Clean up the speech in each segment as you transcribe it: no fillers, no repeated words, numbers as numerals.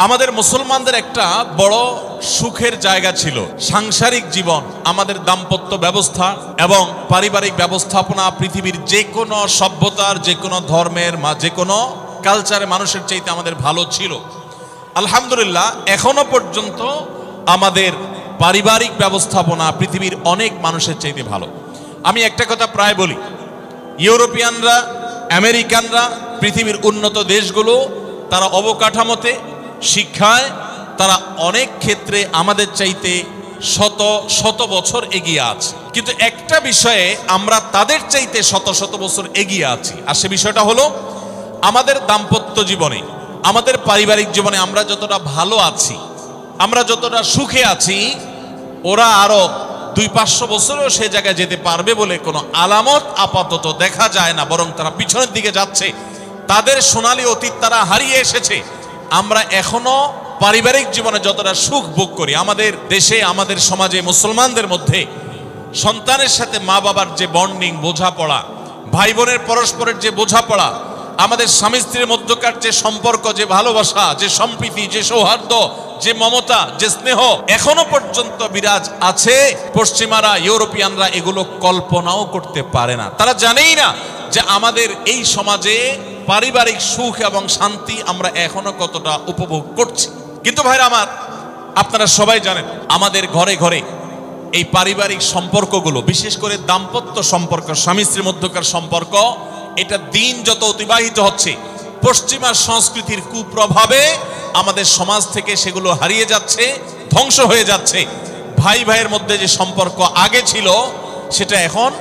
আমাদের মুসলমানদের একটা বড় সুখের জায়গা ছিল সাংসারিক জীবন, আমাদের দাম্পত্য ব্যবস্থা এবং পারিবারিক ব্যবস্থাপনা পৃথিবীর যে কোনো সভ্যতার, যে কোনো ধর্মের, যে কোনো কালচারে মানুষের চাইতে আমাদের ভালো ছিল। আলহামদুলিল্লাহ, এখনো পর্যন্ত আমাদের পারিবারিক ব্যবস্থাপনা পৃথিবীর অনেক মানুষের চাইতে ভালো। আমি একটা কথা প্রায় বলি, ইউরোপিয়ানরা, আমেরিকানরা, পৃথিবীর উন্নত দেশগুলো, তারা অবকাঠামোতে, শিক্ষায় তারা অনেক ক্ষেত্রে আমাদের চাইতে শত শত বছর এগিয়ে আছে। কিন্তু একটা বিষয়ে আমরা তাদের চাইতে শত শত বছর এগিয়ে আছি, আর সে বিষয়টা হলো আমাদের দাম্পত্য জীবনে, আমাদের পারিবারিক জীবনে আমরা যতটা ভালো আছি, আমরা যতটা সুখে আছি, ওরা আরো 200-500 বছরেও সে জায়গায় যেতে পারবে বলে কোনো আলামত আপাতত দেখা যায় না, বরং তারা পিছনের দিকে যাচ্ছে। তাদের সোনালী অতীত তারা হারিয়ে এসেছে। আমরা এখনো পারিবারিক জীবনে যতটা সুখ ভোগ করি, আমাদের দেশে, আমাদের সমাজে, মুসলমানদের মধ্যে সন্তানের সাথে মা বাবার যে বন্ডিং, বোঝাপড়া, ভাই বোনের পরস্পরের যে বোঝাপড়া, আমাদের স্বামী স্ত্রীর মধ্যকার যে সম্পর্ক, যে ভালোবাসা, যে সম্প্রীতি, যে সৌহার্দ্য, যে মমতা, যে স্নেহ এখনো পর্যন্ত বিরাজ আছে। পশ্চিমারা, ইউরোপিয়ানরা এগুলো কল্পনাও করতে পারে না। তারা জানেই না যে আমাদের এই সমাজে পারিবারিক সুখ এবং শান্তি আমরা এখনো কতটা উপভোগ করছি। কিন্তু ভাইরা আমার, আপনারা সবাই জানেন আমাদের ঘরে ঘরে এই পারিবারিক সম্পর্কগুলো, বিশেষ করে দাম্পত্য সম্পর্ক, স্বামী স্ত্রীর মধ্যকার সম্পর্ক, এটা দিন যত অতিবাহিত হচ্ছে, পশ্চিমা সংস্কৃতির কুপ্রভাবে আমাদের সমাজ থেকে সেগুলো হারিয়ে যাচ্ছে, ধ্বংস হয়ে যাচ্ছে। ভাই ভাইয়ের মধ্যে যে সম্পর্ক আগে ছিল সেটা এখন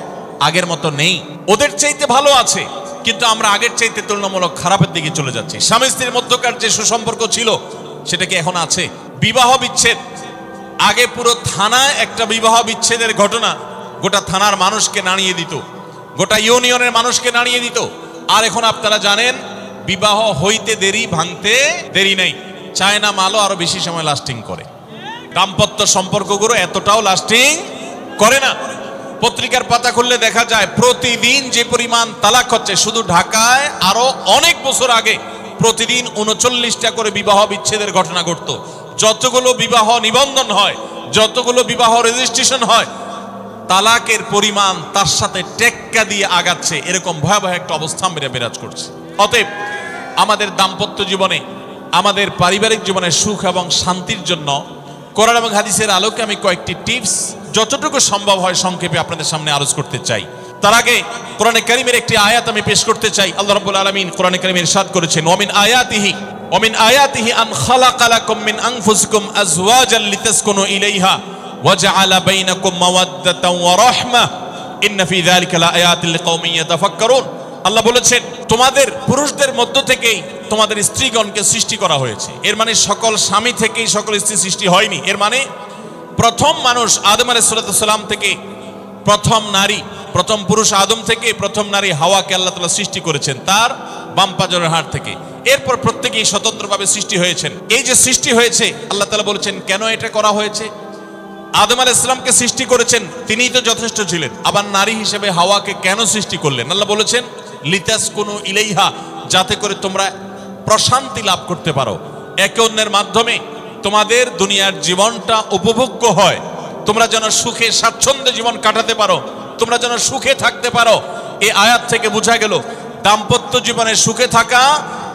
আগের মতো নেই। ওদের চাইতে ভালো আছে, কিন্তু আমরা আগের চাইতে তুলনামূলক খারাপের দিকে চলে যাচ্ছি। স্বামী স্ত্রীর মধ্যকার যে সুসম্পর্ক ছিল সেটা কি এখন আছে? বিবাহ বিচ্ছেদ, আগে পুরো থানায় একটা বিবাহ বিচ্ছেদের ঘটনা গোটা থানার মানুষকে নাড়িয়ে দিত, গোটা ইউনিয়নের মানুষকে নাড়িয়ে দিত। আর এখন আপনারা জানেন, বিবাহ হইতে দেরি, ভাঙতে দেরি নেই। চায়না মালও আরো বেশি সময় লাস্টিং করে, দাম্পত্য সম্পর্কগুলো এতটাও লাস্টিং করে না। পত্রিকার পাতা খুললে দেখা যায় প্রতিদিন যে পরিমাণ তালাক হচ্ছে, শুধু ঢাকায় আরো অনেক বছর আগে প্রতিদিন 39টা করে বিবাহ বিচ্ছেদের ঘটনা ঘটতো। যতগুলো বিবাহ নিবন্ধন হয়, যতগুলো বিবাহ রেজিস্ট্রেশন হয়, তালাকের পরিমাণ তার সাথে টেক্কা দিয়ে আগাচ্ছে। এরকম ভয়াবহ একটা অবস্থা বিরাজ করছে। অতএব আমাদের দাম্পত্য জীবনে, আমাদের পারিবারিক জীবনে সুখ এবং শান্তির জন্য কোরআন এবং হাদিসের আলোকে আমি কয়েকটি টিপস যতটুকু সম্ভব হয় সংক্ষেপে আপনাদের সামনে আলোচনা করতে চাই। তার আগে কোরআনে কারীমের একটি আয়াত আমি পেশ করতে চাই। আল্লাহ রাব্বুল আলামিন কোরআনে কারীমে ইরশাদ করেছেন, ওমিন আয়াতিহি আন খালাকা লাকুম মিন আনফুসিকুম আজওয়াজান লিতাসকুনু ইলাইহা ওয়া জাআলা বাইনাকুম মাওয়াদ্দাতান ওয়া রাহমা ইন্না ফি যালিকা লাআয়াতিন লিকাওমিন ইয়াতাফাক্কারুন। আল্লাহ বলেছেন, তোমাদের পুরুষদের মধ্য থেকেই তোমাদের স্ত্রীগণকে সৃষ্টি করা হয়েছে। এর মানে সকল স্বামী থেকেই সকল স্ত্রী সৃষ্টি হয়নি। এর মানে প্রথম মানুষ আদম আলাইহিস সালাম থেকে প্রথম নারী, প্রথম পুরুষ আদম থেকে প্রথম নারী হাওয়াকে আল্লাহ তাআলা সৃষ্টি করেছেন তার বাম পাজরের হাড় থেকে। এরপর প্রত্যেকেই স্বতন্ত্রভাবে সৃষ্টি হয়েছেন। এই যে সৃষ্টি হয়েছে, আল্লাহ তাআলা বলেছেন কেন এটা করা হয়েছে। আদম আলাইহিস সালামকে সৃষ্টি করেছেন, তিনিই তো যথেষ্ট ছিলেন। আবার নারী হিসেবে হাওয়াকে কেন সৃষ্টি করলেন? আল্লাহ বলেছেন লিতাসকুনু ইলাইহা, যাতে করে তোমরা প্রশান্তি লাভ করতে পারো, একে অন্যের মাধ্যমে তোমাদের দুনিয়ার জীবনটা উপভোগ্য হয়, তোমরা যেন সুখে স্বাচ্ছন্দ্যে জীবন কাটাতে পারো, তোমরা যেন সুখে থাকতে পারো। এই আয়াত থেকে বোঝা গেল দাম্পত্য জীবনে সুখে থাকা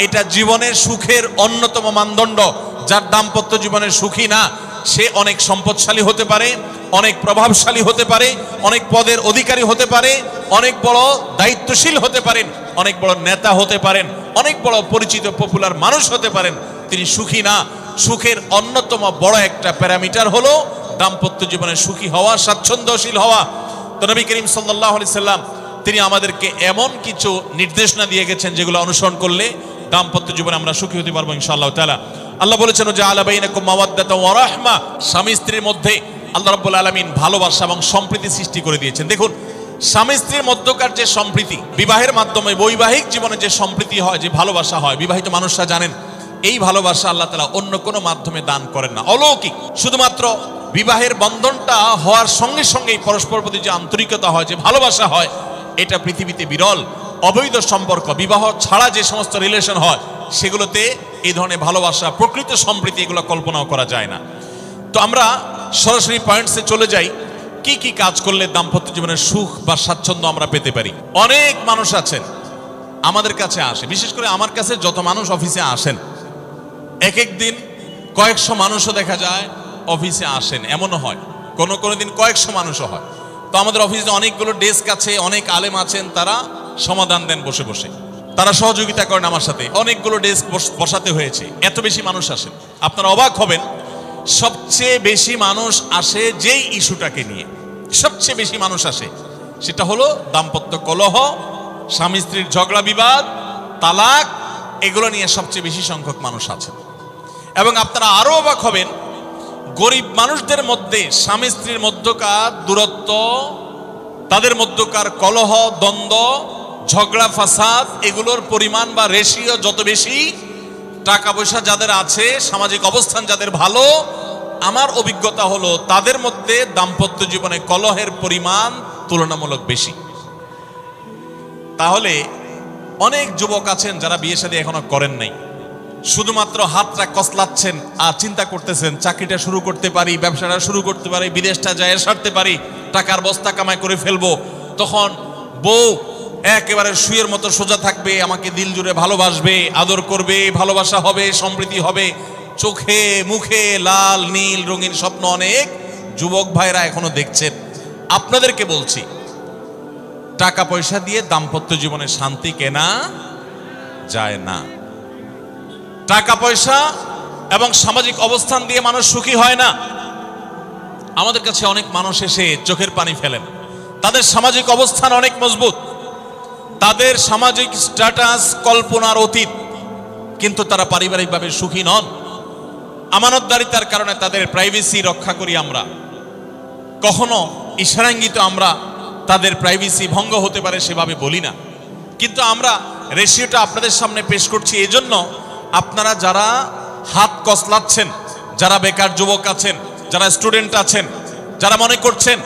এটা জীবনের সুখের অন্যতম মানদণ্ড। যার দাম্পত্য জীবনের সুখী না, সে অনেক সম্পদশালী হতে পারে, অনেক প্রভাবশালী হতে পারে, অনেক পদের অধিকারী হতে পারে, অনেক বড় দায়িত্বশীল হতে পারেন, অনেক বড় নেতা হতে পারেন, অনেক বড় পরিচিত পপুলার মানুষ হতে পারেন। তিনি সুখী না। সুখের অন্যতম বড় একটা প্যারামিটার হলো দাম্পত্য জীবনে সুখী হওয়া, স্বাচ্ছন্দ্যশীল হওয়া। তো নবী করিম সাল্লাল্লাহু আলাইহি সাল্লাম তিনি আমাদেরকে এমন কিছু নির্দেশনা দিয়ে গেছেন যেগুলো অনুসরণ করলে দাম্পত্য জীবনে আমরা সুখী হতে পারবো ইনশাআল্লাহ তাআলা। আল্লাহ বলেছেন যে আলা বাইনাকুম মাওয়াদ্দাতান ওয়া রাহমা, স্বামী স্ত্রীর মধ্যে আল্লাহ রাব্বুল আলামিন ভালোবাসা এবং সম্প্রীতি সৃষ্টি করে দিয়েছেন। দেখুন, স্বামী স্ত্রীর মধ্যকার যে সম্প্রীতি, বিবাহের মাধ্যমে বৈবাহিক জীবনে যে সম্প্রীতি হয়, যে ভালোবাসা হয়, বিবাহিত মানুষরা জানেন এই ভালোবাসা আল্লাহ তাআলা অন্য কোনো মাধ্যমে দান করেন না, অলৌকিক। শুধুমাত্র বিবাহের বন্ধনটা হওয়ার সঙ্গে সঙ্গেই পরস্পর প্রতি যে আন্তরিকতা হয়, যে ভালোবাসা হয়, এটা পৃথিবীতে বিরল। অবৈধ সম্পর্ক, বিবাহ ছাড়া যে সমস্ত রিলেশন হয়, সেগুলোতে এই ধরনের ভালোবাসা, প্রকৃত সম্প্রীতি এগুলো কল্পনাও করা যায় না। তো আমরা সরাসরি পয়েন্টসে চলে যাই, কি কি কাজ করলে দাম্পত্য জীবনের সুখ বা স্বাচ্ছন্দ্য আমরা পেতে পারি। অনেক মানুষ আছেন আমাদের কাছে আসে, বিশেষ করে আমার কাছে যত মানুষ অফিসে আসেন, এক এক দিন কয়েকশো মানুষও দেখা যায় অফিসে আসেন, এমনও হয় কোনো দিন কয়েকশো মানুষও হয়। তো আমাদের অফিসে অনেকগুলো ডেস্ক আছে, অনেক আলেম আছেন, তারা সমাধান দেন বসে বসে, তারা সহযোগিতা করেন আমার সাথে। অনেকগুলো ডেস্ক বসাতে হয়েছে, এত বেশি মানুষ আসেন। আপনারা অবাক হবেন, সবচেয়ে বেশি মানুষ আসে যেই ইস্যুটাকে নিয়ে, সবচেয়ে বেশি মানুষ আসে সেটা হলো দাম্পত্য কলহ, স্বামী স্ত্রীর ঝগড়া বিবাদ, তালাক, এগুলো নিয়ে সবচেয়ে বেশি সংখ্যক মানুষ আছেন। এবং আপনারা আরো অবাক হবেন, গরিব মানুষদের মধ্যে স্বামী স্ত্রীর মধ্যকার দূরত্ব, তাদের মধ্যকার কলহ, দ্বন্দ্ব, ঝগড়া, ফাসাদ, এগুলোর পরিমাণ বা রেশিও যত বেশি, টাকা পয়সা যাদের আছে, সামাজিক অবস্থান যাদের ভালো, আমার অভিজ্ঞতা হলো তাদের মধ্যে দাম্পত্য জীবনে কলহের পরিমাণ তুলনামূলক বেশি। তাহলে অনেক যুবক আছেন যারা বিয়ে শাদী এখনো করেন নাই, শুধুমাত্র হাতটা কসলাচ্ছেন আর চিন্তা করতেছেন চাকরিটা শুরু করতে পারি, ব্যবসাটা শুরু করতে পারি, বিদেশটা যায় সারতে পারি, টাকার বস্তা কামাই করে ফেলবো। তখন বউ একেবারে শুয়ের মতো সোজা থাকবে, আমাকে দিল জুড়ে ভালোবাসবে, আদর করবে, ভালোবাসা হবে, সম্প্রীতি হবে, চোখে মুখে লাল নীল রঙিন স্বপ্ন অনেক যুবক ভাইরা এখনো দেখছেন। আপনাদেরকে বলছি, টাকা পয়সা দিয়ে দাম্পত্য জীবনে শান্তি কেনা যায় না। টাকা পয়সা এবং সামাজিক অবস্থান দিয়ে মানুষ সুখী হয় না। আমাদের কাছে অনেক মানুষ এসে চোখের পানি ফেলেন, তাদের সামাজিক অবস্থান অনেক মজবুত, তাদের সামাজিক স্ট্যাটাস কল্পনার অতীত, কিন্তু তারা পারিবারিকভাবে সুখী নন। আমানতদারিতার কারণে তাদের প্রাইভেসি রক্ষা করি আমরা, কখনো ইশারাঙ্গিত আমরা তাদের প্রাইভেসি ভঙ্গ হতে পারে সেভাবে বলি না, কিন্তু আমরা রেশিওটা আপনাদের সামনে পেশ করছি। এজন্য আপনারা যারা হাত কসলাচ্ছেন, যারা বেকার যুবক আছেন, যারা স্টুডেন্ট আছেন, যারা মনে করছেন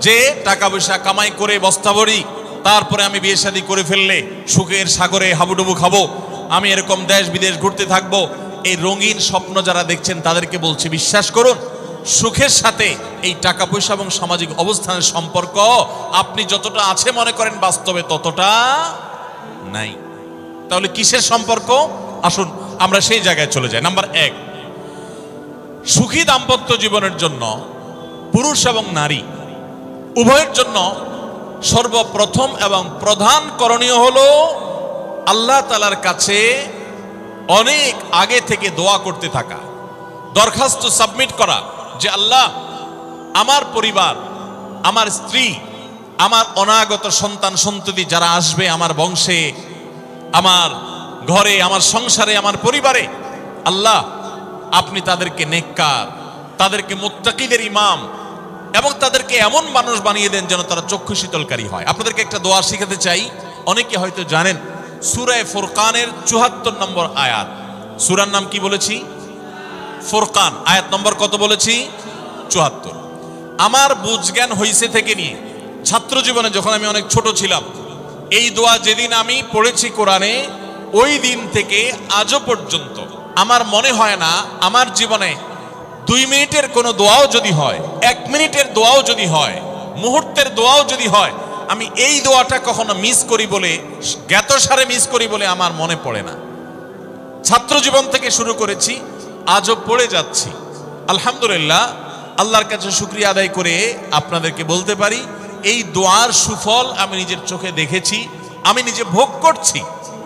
যে টাকা পয়সা কামাই করে বস্তা ভরি, তারপরে আমি বিয়ে শাদী করে ফেললে সুখের সাগরে হাবুডুবু খাবো, আমি এরকম দেশ বিদেশ ঘুরতে থাকবো, এই রঙিন স্বপ্ন যারা দেখছেন তাদেরকে বলছি, বিশ্বাস করুন, সুখের সাথে এই টাকা পয়সা এবং সামাজিক অবস্থানের সম্পর্ক আপনি যতটা আছে মনে করেন বাস্তবে ততটা নাই। তাহলে কিসের সম্পর্ক? আসুন আমরা সেই জায়গায় চলে যাই। নাম্বার 1, সুখী দাম্পত্য জীবনের জন্য পুরুষ এবং নারী উভয়ের জন্য সর্বপ্রথম এবং প্রধান করণীয় হলো আল্লাহ তাআলার কাছে অনেক আগে থেকে দোয়া করতে থাকা, দরখাস্ত সাবমিট করা যে আল্লাহ, আমার পরিবার, আমার স্ত্রী, আমার অনাগত সন্তান সন্ততি যারা আসবে আমার বংশে, আমার ঘরে, আমার সংসারে, আমার পরিবারে, আল্লাহ আপনি তাদেরকে নেককার, তাদেরকে মুত্তাকিদের ইমাম এবং তাদেরকে এমন মানুষ বানিয়ে দেন যেন তারা চক্ষু শীতলকারী হয়। আপনাদেরকে একটা দোয়া শিখাতে চাই, অনেকে হয়তো জানেন, সূরা ফুরকানের ৭৪ নম্বর আয়াত। সূরার নাম কি বলেছি? ফুরকান। আয়াত নম্বর কত বলেছি? ৭৪। আমার বুঝজ্ঞান হইছে থেকে নিয়ে ছাত্র জীবনে যখন আমি অনেক ছোট ছিলাম, এই দোয়া যেদিন আমি পড়েছি কোরআনে, ওই দিন থেকে আজও পর্যন্ত আমার মনে হয় না আমার জীবনে 2 মিনিটের কোনো দোয়াও যদি হয়, 1 মিনিটের দোয়াও যদি হয়, মুহূর্তের দোয়াও যদি হয়, আমি এই দোয়াটা কখনো মিস করি বলে, জ্ঞাতসারে মিস করি বলে আমার মনে পড়ে না। ছাত্র জীবন থেকে শুরু করেছি, আজও পড়ে যাচ্ছি। আলহামদুলিল্লাহ, আল্লাহর কাছে শুকরিয়া আদায় করে আপনাদেরকে বলতে পারি, এই দোয়ার সুফল আমি নিজের চোখে দেখেছি, আমি নিজে ভোগ করছি।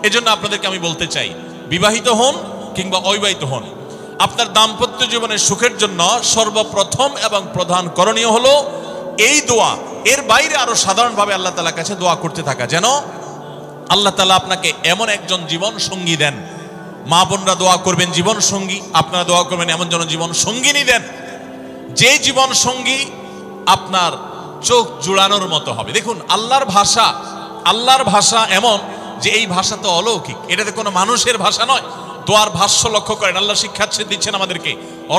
এজন্য আপনাদেরকে আমি বলতে চাই, বিবাহিত হন কিংবা অবিবাহিত হন, আপনার দাম্পত্য জীবনের সুখের জন্য সর্বপ্রথম এবং প্রধান করণীয় হলো এই দোয়া। এর বাইরে আরো সাধারণভাবে আল্লাহ তাআলার কাছে দোয়া করতে থাকা, যেন আল্লাহ তাআলা আপনাকে এমন একজন জীবন সঙ্গী দেন। মা বোনরা দোয়া করবেন জীবন সঙ্গী, আপনারা দোয়া করবেন এমন যেন জীবন সঙ্গিনী দেন, যে জীবন সঙ্গী আপনার চোখ জুড়ানোর মতো হবে। দেখুন, আল্লাহর ভাষা এমন যে এই ভাষা তো অলৌকিক, এটাতে কোনো মানুষের ভাষা নয়। দোয়ার ভাষ্য লক্ষ্য করেন, আল্লাহ শিক্ষা দিচ্ছেন আমাদেরকে,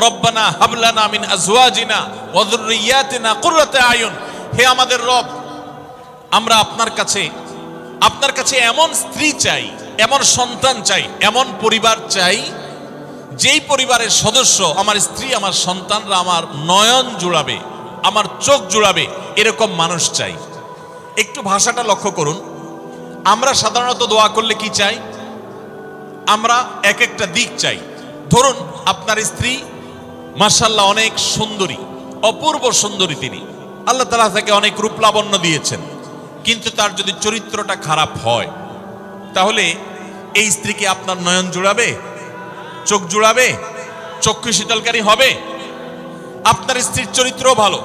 রব্বানা হাবলানা মিন আজওয়াজিনা ওয়া যুররিয়াতিনা কুররাতা আয়ুন। হে আমাদের রব, আমরা আপনার কাছে আপনার কাছে এমন স্ত্রী চাই, এমন সন্তান চাই, এমন পরিবার চাই যেই পরিবারের সদস্য, আমার স্ত্রী, আমার সন্তানরা আমার নয়ন জুড়াবে, আমার চোখ জুড়াবে, এরকম মানুষ চাই। একটু ভাষাটা লক্ষ্য করুন। আমরা সাধারণত দোয়া করলে কি চাই? আমরা এক একটা দিক চাই। ধরুন আপনার স্ত্রী মাশাআল্লাহ অনেক সুন্দরী, অপূর্ব সুন্দরী, তিনি আল্লাহ তাআলা তাকে অনেক রূপ লাবণ্য দিয়েছেন, কিন্তু তার যদি চরিত্রটা খারাপ হয়, তাহলে এই স্ত্রীকে আপনার নয়ন জুড়াবে, চোখ জুড়াবে, চক্ষু শীতলকারী হবে? আপনার স্ত্রীর চরিত্র ভালো,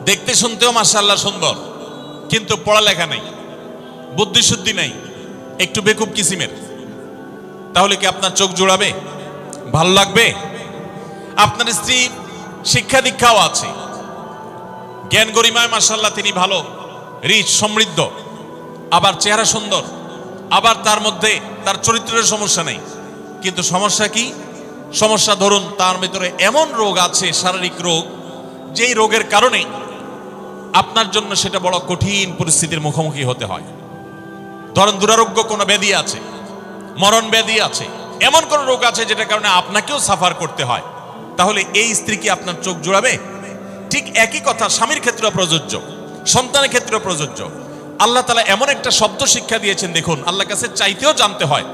দেখতে শুনতেও মাশাআল্লাহ সুন্দর, কিন্তু পড়ালেখা নেই, বুদ্ধিশুদ্ধি নেই, একটু বেকুব কিসিমের, তাহলে কি আপনার চোখ জুড়াবে? ভালো লাগবে? আপনার স্ত্রী শিক্ষা দীক্ষাও আছে, জ্ঞান গরিমায় মাশাআল্লাহ তিনি ভালো, রিচ, সমৃদ্ধ, আবার চেহারা সুন্দর, আবার তার মধ্যে তার চরিত্রের সমস্যা নেই, কিন্তু সমস্যা কি? সমস্যা ধরুন তার ভিতরে এমন রোগ আছে, শারীরিক রোগ, যেই রোগের কারণে আপনার জন্য সেটা বড় কঠিন পরিস্থিতির মুখোমুখি হতে হয়। ধরেন দুরারোগ্য কোনো ব্যাধি আছে, মরণ ব্যাধি আছে, এমন কোন রোগ আছে যেটার কারণে আপনাকেও সাফার করতে হয়, তাহলে এই স্ত্রী কি আপনার চোখ জুড়াবে? ঠিক একই কথা স্বামীর ক্ষেত্রে প্রযোজ্য, সন্তানের ক্ষেত্রে প্রযোজ্য। আল্লাহ তাআলা এমন একটা শব্দ শিক্ষা দিয়েছেন, দেখুন, আল্লাহর কাছে চাইতেও জানতে হয়।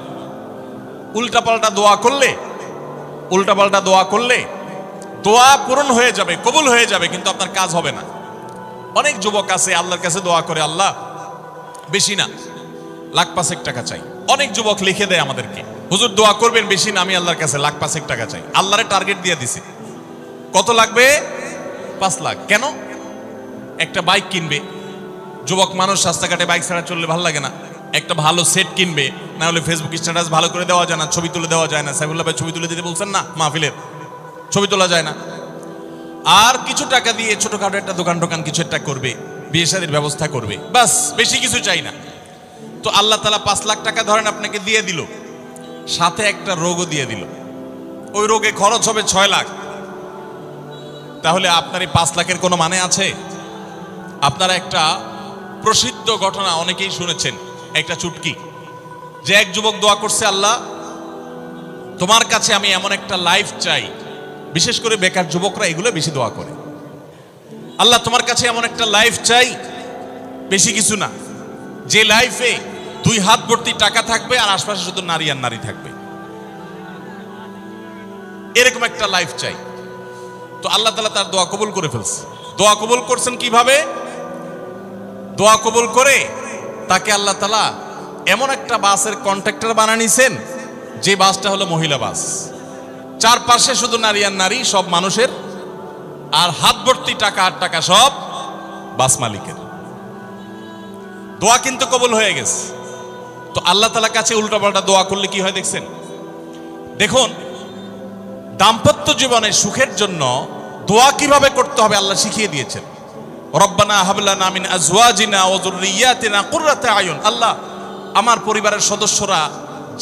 উল্টাপাল্টা দোয়া করলে দোয়া পূরণ হয়ে যাবে, কবুল হয়ে যাবে, কিন্তু আপনার কাজ হবে না। অনেক যুবক আছে আল্লাহর কাছে দোয়া করে, আল্লাহ বেশি না, লাখ 5 টাকা চাই। অনেক যুবক লিখে দেয় আমাদেরকে, হুজুর দোয়া করবেন বেশি না, আমি আল্লাহর কাছে লাখ 5 টাকা চাই। আল্লাহরে টার্গেট দিয়ে দিছে, কত লাগবে? 5 লাখ। কেন? একটা বাইক কিনবে, যুবক মানুষ, রাস্তাঘাটে বাইক ছাড়া চললে ভালো লাগে না, একটা ভালো সেট কিনবে, না হলে ফেসবুক স্ট্যাটাস ভালো করে দেওয়া যায় না, ছবি তুলে দেওয়া যায় না। সাইফুল্লাহ ভাই ছবি তুলে দিতে বলছেন না, মাহফিলের ছবি তোলা যায় না। আর কিছু টাকা দিয়ে ছোটখাটো একটা দোকান কিছু একটা করবে, বিয়ে শাদীর ব্যবস্থা করবে, বাস, বেশি কিছু চাই না। তো আল্লাহ তাআলা 5 লাখ টাকা ধরেন আপনাকে দিয়ে দিল, সাথে একটা রোগও দিয়ে দিল, ওই রোগে খরচ হবে 6 লাখ। তাহলে আপনার এই 5 লাখের কোনো মানে আছে? আপনারা একটা প্রসিদ্ধ ঘটনা অনেকেই শুনেছেন, একটা চুটকি, যে এক যুবক দোয়া করছে, আল্লাহ তোমার কাছে আমি এমন একটা লাইফ চাই, বিশেষ করে বেকার যুবকরা এগুলো বেশি দোয়া করে, আল্লাহ তোমার কাছে এমন একটা লাইফ চাই, বেশি কিছু না, যে লাইফে 2 হাত ভর্তি টাকা থাকবে আর আশপাশে শুধু নারী আর নারী থাকবে, এরকম একটা লাইফ চাই। তো আল্লাহ তাআলা তার দোয়া কবুল করে ফেলছে। দোয়া কবুল করছেন কিভাবে? দোয়া কবুল করে তাকে আল্লাহ তাআলা এমন একটা বাসের কন্ট্রাক্টর বানিয়ে নিছেন, যে বাসটা হলো মহিলা বাস, চারপাশে শুধু নারী আর নারী, সব মানুষের, আর হাত ভর্তি টাকা আর টাকা সব বাস মালিকের। দোয়া কিন্তু কবুল হয়ে গেছে। তো আল্লাহ তাআলার কাছে উল্টাপাল্টা দোয়া করলে কি হয় দেখছেন? দেখুন, দাম্পত্য জীবনের সুখের জন্য দোয়া কিভাবে করতে হবে আল্লাহ শিখিয়ে দিয়েছেন। রব্বানা হাব লানা মিন আজওয়াজিনা ওয়া যুররিয়াতিনা কুররাতা আয়ুন, আল্লাহ আমার পরিবারের সদস্যরা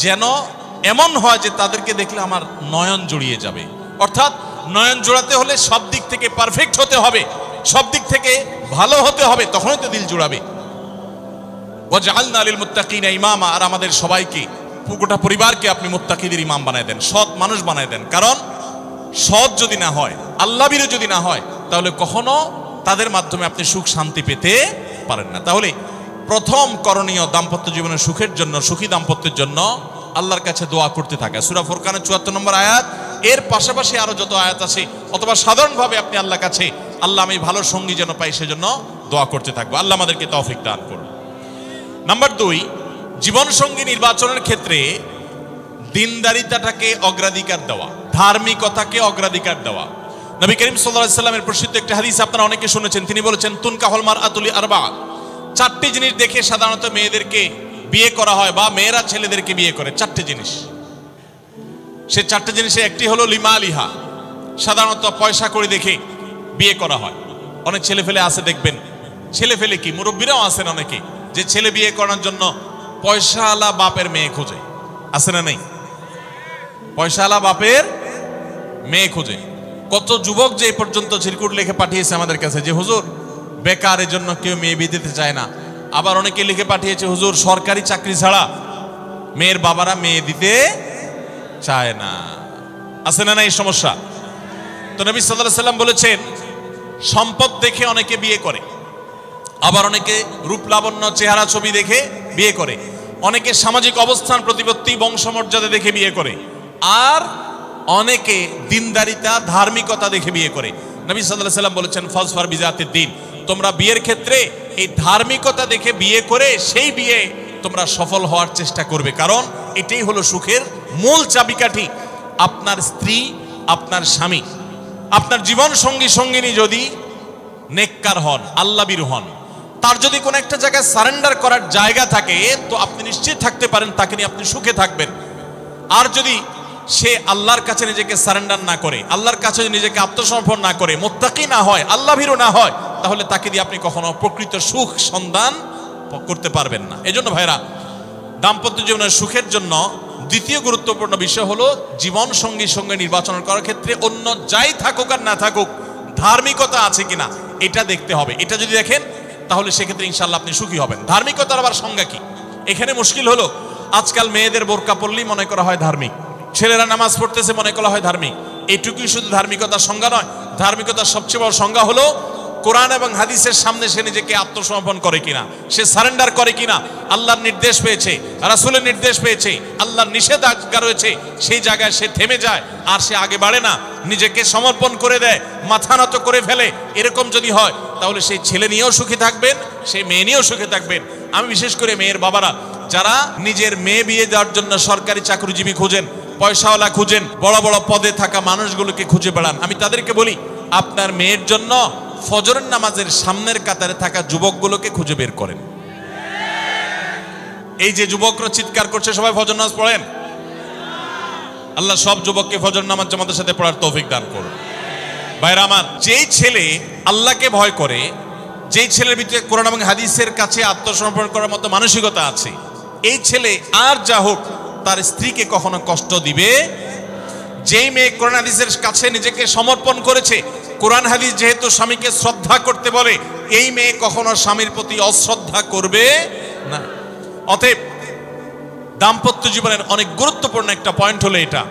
যেন এমন হয় যে তাদেরকে দেখলে আমার নয়ন জুড়িয়ে যাবে। অর্থাৎ নয়ন জোড়াতে হলে সব দিক থেকে পারফেক্ট হতে হবে, সব দিক থেকে ভালো হতে হবে, তখনই তো দিল জুড়াবে। ওয়াজআলনা লিল মুত্তাকিনা ইমামা, আর আমাদের সবাইকে, গোটা পরিবারকে আপনি মুত্তাকিদের ইমাম বানায় দেন, সৎ মানুষ বানায় দেন। কারণ সৎ যদি না হয়, আল্লাহভীরু যদি না হয়, তাহলে কখনো তাদের মাধ্যমে আপনি সুখ শান্তি পেতে পারেন না। তাহলে প্রথম করণীয় দাম্পত্য জীবনের সুখের জন্য, সুখী দাম্পত্যের জন্য আল্লাহর কাছে দোয়া করতে থাকা। সূরা ফুরকানের ৭৪ নম্বর আয়াত, এর পাশাপাশি আরো যত আয়াত আছে, অথবা সাধারণভাবে আপনি আল্লাহর কাছে, আল্লাহ আমি ভালো সঙ্গী যেন পাই, সেজন্য দোয়া করতে থাকবো। আল্লাহ আমাদেরকে তৌফিক দান করুন। নাম্বার 2, জীবন সঙ্গী নির্বাচনের ক্ষেত্রে দিনদারিতাটাকে অগ্রাধিকার দেওয়া, ধার্মিকতাকে অগ্রাধিকার দেওয়া। নবী করিম সাল্লাল্লাহু আলাইহি সাল্লামের প্রসিদ্ধ একটা হাদিস আপনারা অনেকে শুনেছেন, তিনি বলেছেন, তুনকাহুল মারআতু লিআরবা, 4টি জিনিস দেখে সাধারণত মেয়েদেরকে বিয়ে করা হয়, বা মেয়েরা ছেলেদেরকে বিয়ে করে। 4টি জিনিস, সে 4টি জিনিসে একটি হলো লিমালিহা, সাধারণত পয়সা করে দেখে বিয়ে করা হয়। অনেক ছেলে ফেলে আছে দেখবেন, ছেলে ফেলে কি মুরব্বীরাও আছেন অনেকে, যে ছেলে বিয়ে করার জন্য পয়সাওয়ালা বাপের মেয়ে খোঁজে, আছে না নেই? পয়সাওয়ালা বাপের মেয়ে খোঁজে। কত যুবক যে পর্যন্ত চিরকুট লিখে পাঠিয়েছে আমাদের কাছে, যে হুজুর বেকারের জন্য কেউ মেয়ে বিয়ে দিতে চায় না, আবার অনেকে লিখে পাঠিয়েছে, হুজুর সরকারি চাকরি ছাড়া মেয়ের বাবারা মেয়ে দিতে চায় না। আছে না এই সমস্যা? তো নবী সাল্লাল্লাহু আলাইহি ওয়াসাল্লাম বলেছেন, সম্পদ দেখে অনেকে বিয়ে করে, আবার অনেকে রূপ লাবণ্য চেহারা ছবি দেখে বিয়ে করে, অনেকে সামাজিক অবস্থান প্রতিপত্তি বংশমর্যাদা দেখে বিয়ে করে, আর অনেকে দিনদারিতা ধার্মিকতা দেখে বিয়ে করে। নবী সাল্লাল্লাহু আলাইহি ওয়াসাল্লাম বলেছেন, ফাজফার বিজাতিদ দ্বীন, তোমরা বিয়ের ক্ষেত্রে এই ধার্মিকতা দেখে বিয়ে করে সেই বিয়ে তোমরা সফল হওয়ার চেষ্টা করবে, কারণ এটাই হলো সুখের মূল চাবিকাঠি। আপনার স্ত্রী, আপনার স্বামী, আপনার জীবন সঙ্গী সঙ্গিনী যদি নেককার হন, আল্লাহভীরু হন, তার যদি কোনো একটা জায়গায় সারেন্ডার করার জায়গা থাকে, তো আপনি নিশ্চিত থাকতে পারেন তাকে নিয়ে আপনি সুখে থাকবেন। আর যদি সে আল্লাহর কাছে নিজেকে সারেন্ডার না করে, আল্লাহর কাছে নিজেকে আত্মসমর্পণ না করে, মুত্তাকি না হয়, আল্লাহভীরু না হয়, তাহলে তাকে দিয়ে আপনি কখনো প্রকৃত সুখ সন্ধান করতে পারবেন না। এজন্য ভাইরা, দাম্পত্য জীবনের সুখের জন্য দ্বিতীয় গুরুত্বপূর্ণ বিষয় হলো জীবন সঙ্গী সঙ্গে নির্বাচন করার ক্ষেত্রে অন্য যাই থাকুক আর না থাকুক ধার্মিকতা আছে কিনা এটা দেখতে হবে। এটা যদি দেখেন তাহলে সেক্ষেত্রে ইনশাআল্লাহ আপনি সুখী হবেন। ধার্মিকতার আবার সংজ্ঞা কি? এখানে মুশকিল হলো, আজকাল মেয়েদের বোরকা পরলেই মনে করা হয় ধার্মিক, ছেলেরা নামাজ পড়তেছে মনে করা হয় ধার্মিক। এইটুকুই শুধু ধার্মিকতার সংজ্ঞা নয়, ধার্মিকতার সবচেয়ে বড় সংজ্ঞা হলো কোরআন এবং হাদিসের সামনে সে নিজেকে আত্মসমর্পণ করে কিনা, সে সারেন্ডার করে কিনা, আল্লাহর নির্দেশ পেয়েছে, রাসূলের নির্দেশ পেয়েছে, আল্লাহর নিষেধাজ্ঞা রয়েছে, সেই জায়গায় সে থেমে যায় আর সে আগে বাড়ে না, নিজেকে সমর্পণ করে দেয়, মাথা নত করে ফেলে। এরকম যদি হয় তাহলে সেই ছেলে নিয়েও সুখী থাকবেন, সেই মেয়ে নিয়েও সুখী থাকবেন। আমি বিশেষ করে মেয়ের বাবারা যারা নিজের মেয়ে বিয়ে দেওয়ার জন্য সরকারি চাকরিজীবী খুঁজেন, পয়সাওয়ালা খুঁজেন, বড় বড় পদে থাকা মানুষগুলোকে খুঁজে বেড়ান, আমি তাদেরকে বলি, আপনার মেয়ের জন্য ফজরের নামাজের সামনের কাতারে থাকা যুবকগুলোকে খুঁজে বের করেন। এই যে যুবকরা চিৎকার করছে সবাই ফজর নামাজ পড়েন, আল্লাহ সব যুবককে ফজর নামাজ জামাতের সাথে পড়ার তৌফিক দান করুন। ভাইরা আমার, যেই ছেলে আল্লাহকে ভয় করে, যেই ছেলের ভিতরে কোরআন এবং হাদিসের কাছে আত্মসমর্পণ করার মতো মানসিকতা আছে, এই ছেলে আর যা হোক তার স্ত্রীকে কখনো কষ্ট দিবে। যেই মেয়ে কোরআন হাদিসের কাছে নিজেকে সমর্পণ করেছে, কোরআন হাদিস যেহেতু স্বামীকে শ্রদ্ধা করতে বলে, এই মেয়ে কখনো স্বামীর প্রতি অশ্রদ্ধা করবে না। অতএব দাম্পত্য জীবনের অনেক গুরুত্বপূর্ণ একটা পয়েন্ট হলো এটা,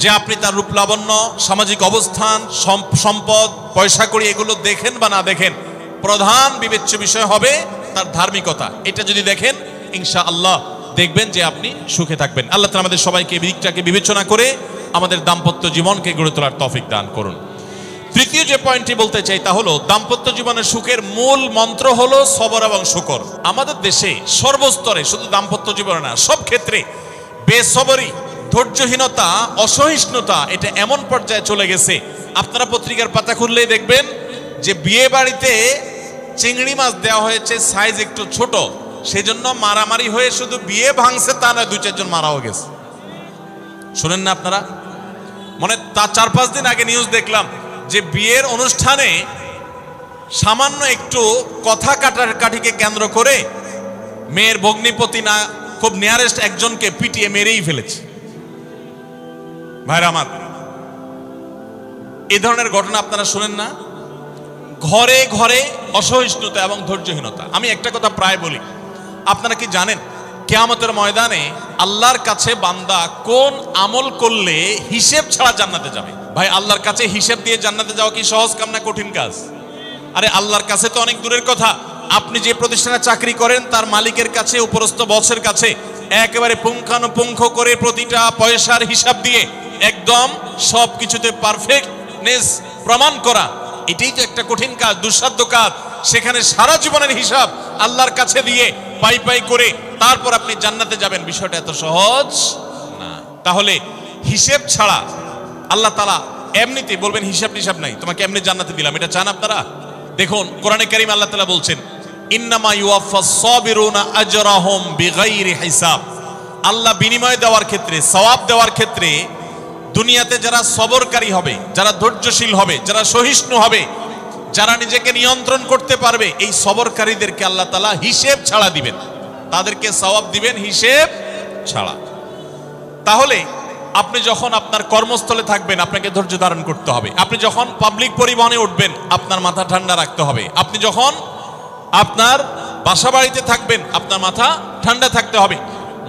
যে আপনি তার রূপ লাবণ্য, সামাজিক অবস্থান, সম্পদ, পয়সা কড়ি এগুলো দেখেন বা না দেখেন, প্রধান বিবেচ্য বিষয় হবে তার ধার্মিকতা। এটা যদি দেখেন ইনশাআল্লাহ দেখবেন যে আপনি সুখে থাকবেন। আল্লাহ তাআলা আমাদের সবাইকে এই দিকটাকে বিবেচনা করে আমাদের দাম্পত্য জীবনকে গড়ে তোলার তৌফিক দান করুন। তৃতীয় যে পয়েন্টটি বলতে চাই তা হলো, দাম্পত্য জীবনের সুখের মূল মন্ত্র হলো সবর এবং শুকর। আমাদের দেশে সর্বস্তরে, শুধু দাম্পত্য জীবনে না, সব ক্ষেত্রে বেসবরি, ধৈর্যহীনতা, অসহিষ্ণুতা এটা এমন পর্যায়ে চলে গেছে, আপনারা পত্রিকার পাতা খুললেই দেখবেন যে বিয়ে বাড়িতে চিংড়ি মাছ দেওয়া হয়েছে সাইজ একটু ছোট, সেজন্য মারামারি হয়ে শুধু বিয়ে ভাঙছে তা নয়, 2-4 জন মারাও গেছে। শুনেন না আপনারা? মানে তার 4-5 দিন আগে নিউজ দেখলাম যে বিয়ের অনুষ্ঠানে সামান্য একটু কথা কাটাকাটিকে কেন্দ্র করে মেয়ের ভগ্নিপতি না খুব নিয়ারেস্ট একজনকে পিটিয়ে মেরেই ফেলেছে। ভাইরা আমার, এই ধরনের ঘটনা আপনারা শুনেন না? ঘরে ঘরে অসহিষ্ণুতা এবং ধৈর্যহীনতা। আমি একটা কথা প্রায় বলি, আপনারা কি জানেন কিয়ামতের ময়দানে আল্লাহর কাছে বান্দা কোন আমল করলে হিসেব ছাড়া জান্নাতে যাবে? ভাই, আল্লাহর কাছে হিসেব দিয়ে জান্নাতে যাওয়া কি সহজ কাম না কঠিন কাজ? আরে আল্লাহর কাছে তো অনেক দূরের কথা। আপনি যে প্রতিষ্ঠানে চাকরি করেন তার মালিকের কাছে, উপরস্থ বসের কাছে একেবারে পুঙ্খানুপুঙ্খ করে প্রতিটা পয়সার হিসাব দিয়ে একদম সবকিছুতে পারফেক্টনেস প্রমাণ করা, এটাই তো একটা কঠিন কাজ, দুঃসাধ্য কাজ। সেখানে সারা জীবনের হিসাব আল্লাহর কাছে দিয়ে পাই পাই করে তারপর আপনি জান্নাতে যাবেন, বিষয়টা এত সহজ না। তাহলে হিসেব ছাড়া আল্লাহ তাআলা এমনিতে বলবেন হিসাব টিসাব নাই, তোমাকে এমনি জান্নাতে দিলাম, এটা চান আপনারা? দেখুন কোরআনে কারীম আল্লাহ তাআলা বলছেন, ইন্নামা ইউওয়াফাস সাবিরুনা আজরাহুম বিগাইরি হিসাব। আল্লাহ বিনিময় দেওয়ার ক্ষেত্রে, সওয়াব দেওয়ার ক্ষেত্রে দুনিয়াতে যারা সবরকারী হবে, যারা ধৈর্যশীল হবে, যারা সহিষ্ণু হবে, যারা নিজেকে নিয়ন্ত্রণ করতে পারবে, এই সবরকারীদেরকে আল্লাহ তাআলা হিসেব ছাড়া দিবেন, তাদেরকে সওয়াব দিবেন হিসেব ছাড়া। তাহলে আপনি যখন আপনার কর্মস্থলে থাকবেন আপনাকে ধৈর্য ধারণ করতে হবে। আপনি যখন পাবলিক পরিবহনে উঠবেন আপনার মাথা ঠান্ডা রাখতে হবে। আপনি যখন আপনার বাসা বাড়িতে থাকবেন, আপনার মাথা ঠান্ডা থাকতে হবে।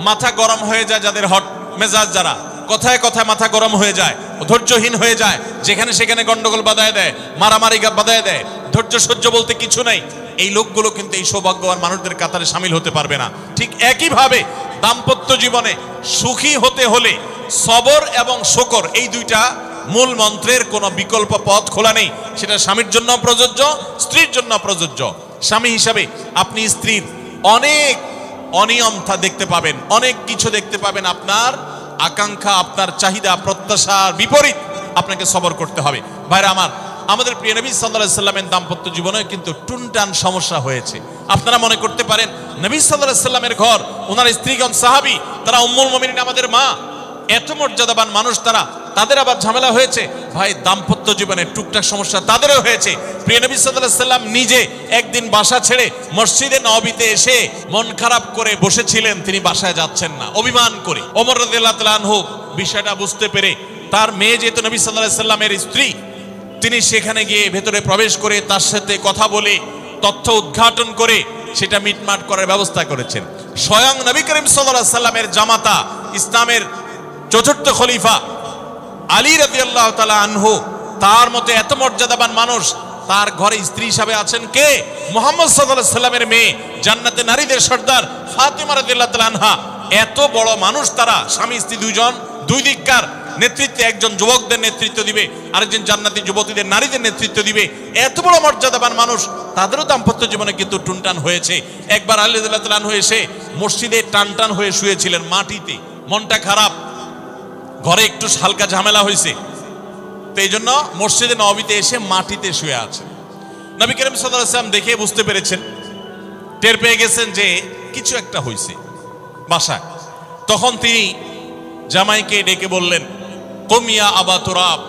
মাথা গরম হয়ে যায় যাদের, হট মেজাজ যারা, কথায় কথায় মাথা গরম হয়ে যায়, ধৈর্যহীন হয়ে যায়, যেখানে সেখানে গন্ডগোল বাধায় দেয়, মারামারি বাধায় দেয়, ধৈর্য সহ্য বলতে কিছু নেই, এই লোকগুলো কিন্তু এই সৌভাগ্যবান মানুষদের কাতারে সামিল হতে পারবে না। ঠিক একইভাবে দাম্পত্য জীবনে সুখী হতে হলে সবর এবং শকর, এই দুইটা মূল মন্ত্রের কোনো বিকল্প পথ খোলা নেই। সেটা স্বামীর জন্য প্রযোজ্য, স্ত্রীর জন্য প্রযোজ্য। স্বামী হিসাবে আপনি স্ত্রীর অনেক অনিয়মতা দেখতে পাবেন, অনেক কিছু দেখতে পাবেন, আপনার আকাঙ্ক্ষা, আপনার চাহিদা, প্রত্যাশার বিপরীত, আপনাকে সবর করতে হবে। ভাইরা আমার, আমাদের প্রিয় নবী সাল্লাল্লাহু আলাইহি সাল্লামের দাম্পত্য জীবনে কিন্তু টুনটান সমস্যা হয়েছে। আপনারা মনে করতে পারেন নবী সাল্লাল্লাহু আলাইহি সাল্লামের ঘর, ওনার স্ত্রীগণ সাহাবী, তারা উম্মুল মুমিনিন, আমাদের মা, এত মর্যাদাবান মানুষ তারা, তাদের আবার ঝামেলা হয়েছে। ভাই, দাম্পত্য জীবনে টুকটাক সমস্যা তাদেরও হয়েছে। প্রিয় নবী সাল্লাল্লাহু আলাইহি সাল্লাম নিজে একদিন বাসা ছেড়ে মসজিদে নববীতে এসে মন খারাপ করে বসেছিলেন, তিনি বাসায় যাচ্ছেন না, অভিমান করে। ওমর রাদিয়াল্লাহু তাআলা আনহু বিষয়টা বুঝতে পেরে, তার মেয়ে যেহেতু নবী সাল্লাল্লাহু আলাইহি সাল্লামের স্ত্রী, তিনি সেখানে গিয়ে ভেতরে প্রবেশ করে তার সাথে কথা বলে, তথ্য উদ্ঘাটন করে সেটা মিটমাট করার ব্যবস্থা করেছেন। স্বয়ং নবী করিম সাল্লাল্লাহু আলাইহি সাল্লামের জামাতা, ইসলামের চতুর্থ খলিফা আলী রাদিয়াল্লাহু তাআলা আনহু, তার মতো এত মর্যাদাবান মানুষ, তার ঘরে স্ত্রী হিসাবে আছেন কে? মুহাম্মদ সাল্লাল্লাহু আলাইহি সাল্লামের মেয়ে, জান্নাতে নারীদের সর্দার ফাতিমা রাদিয়াল্লাহু তাআলা আনহা। এত বড় মানুষ তারা, স্বামী স্ত্রী দুইজন, দুই দিককার নেতৃত্বে, একজন যুবকদের নেতৃত্ব দিবে, আরেকজন জান্নাতি যুবতীদের, নারীদের নেতৃত্ব দিবে। এত বড় মর্যাদাবান মানুষ, তাদেরও দাম্পত্য জীবনে কিন্তু টুনটান হয়েছে। একবার আলী রাদিয়াল্লাহু তাআলা আনহু এসে মসজিদে টানটান হয়ে শুয়েছিলেন মাটিতে, মনটা খারাপ, ঘরে একটু হালকা ঝামেলা হয়েছে, তো এই জন্য মসজিদে নববীতে এসে মাটিতে শুয়ে আছে। নবী করিম সাল্লাল্লাহু আলাইহি ওয়াসাল্লাম দেখে বুঝতে পেরেছেন, টের পেয়ে গেছেন যে কিছু একটা হয়েছে বাসায়। তখন তিনি জামাইকে ডেকে বললেন, কুমিয়া আবা তুরাব,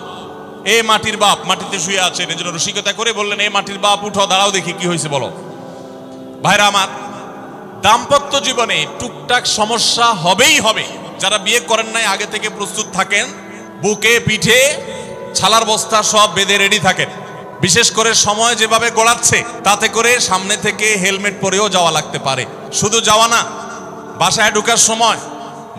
এ মাটির বাপ, মাটিতে শুয়ে আছেন, এই জন্য রসিকতা করে বললেন, এ মাটির বাপ, উঠো, দাঁড়াও, দেখি কি হয়েছে বলো। ভাইরা আমার, দাম্পত্য জীবনে টুকটাক সমস্যা হবেই হবে। যারা বিয়ে করেন নাই, আগে থেকে প্রস্তুত থাকেন, বুকে পিঠে ছালার বস্তা সব বেঁধে রেডি থাকেন। বিশেষ করে সময় যেভাবে গড়াচ্ছে, তাতে করে সামনে থেকে হেলমেট পরেও যাওয়া লাগতে পারে। শুধু যাওয়া না, বাসায় ঢোকার সময়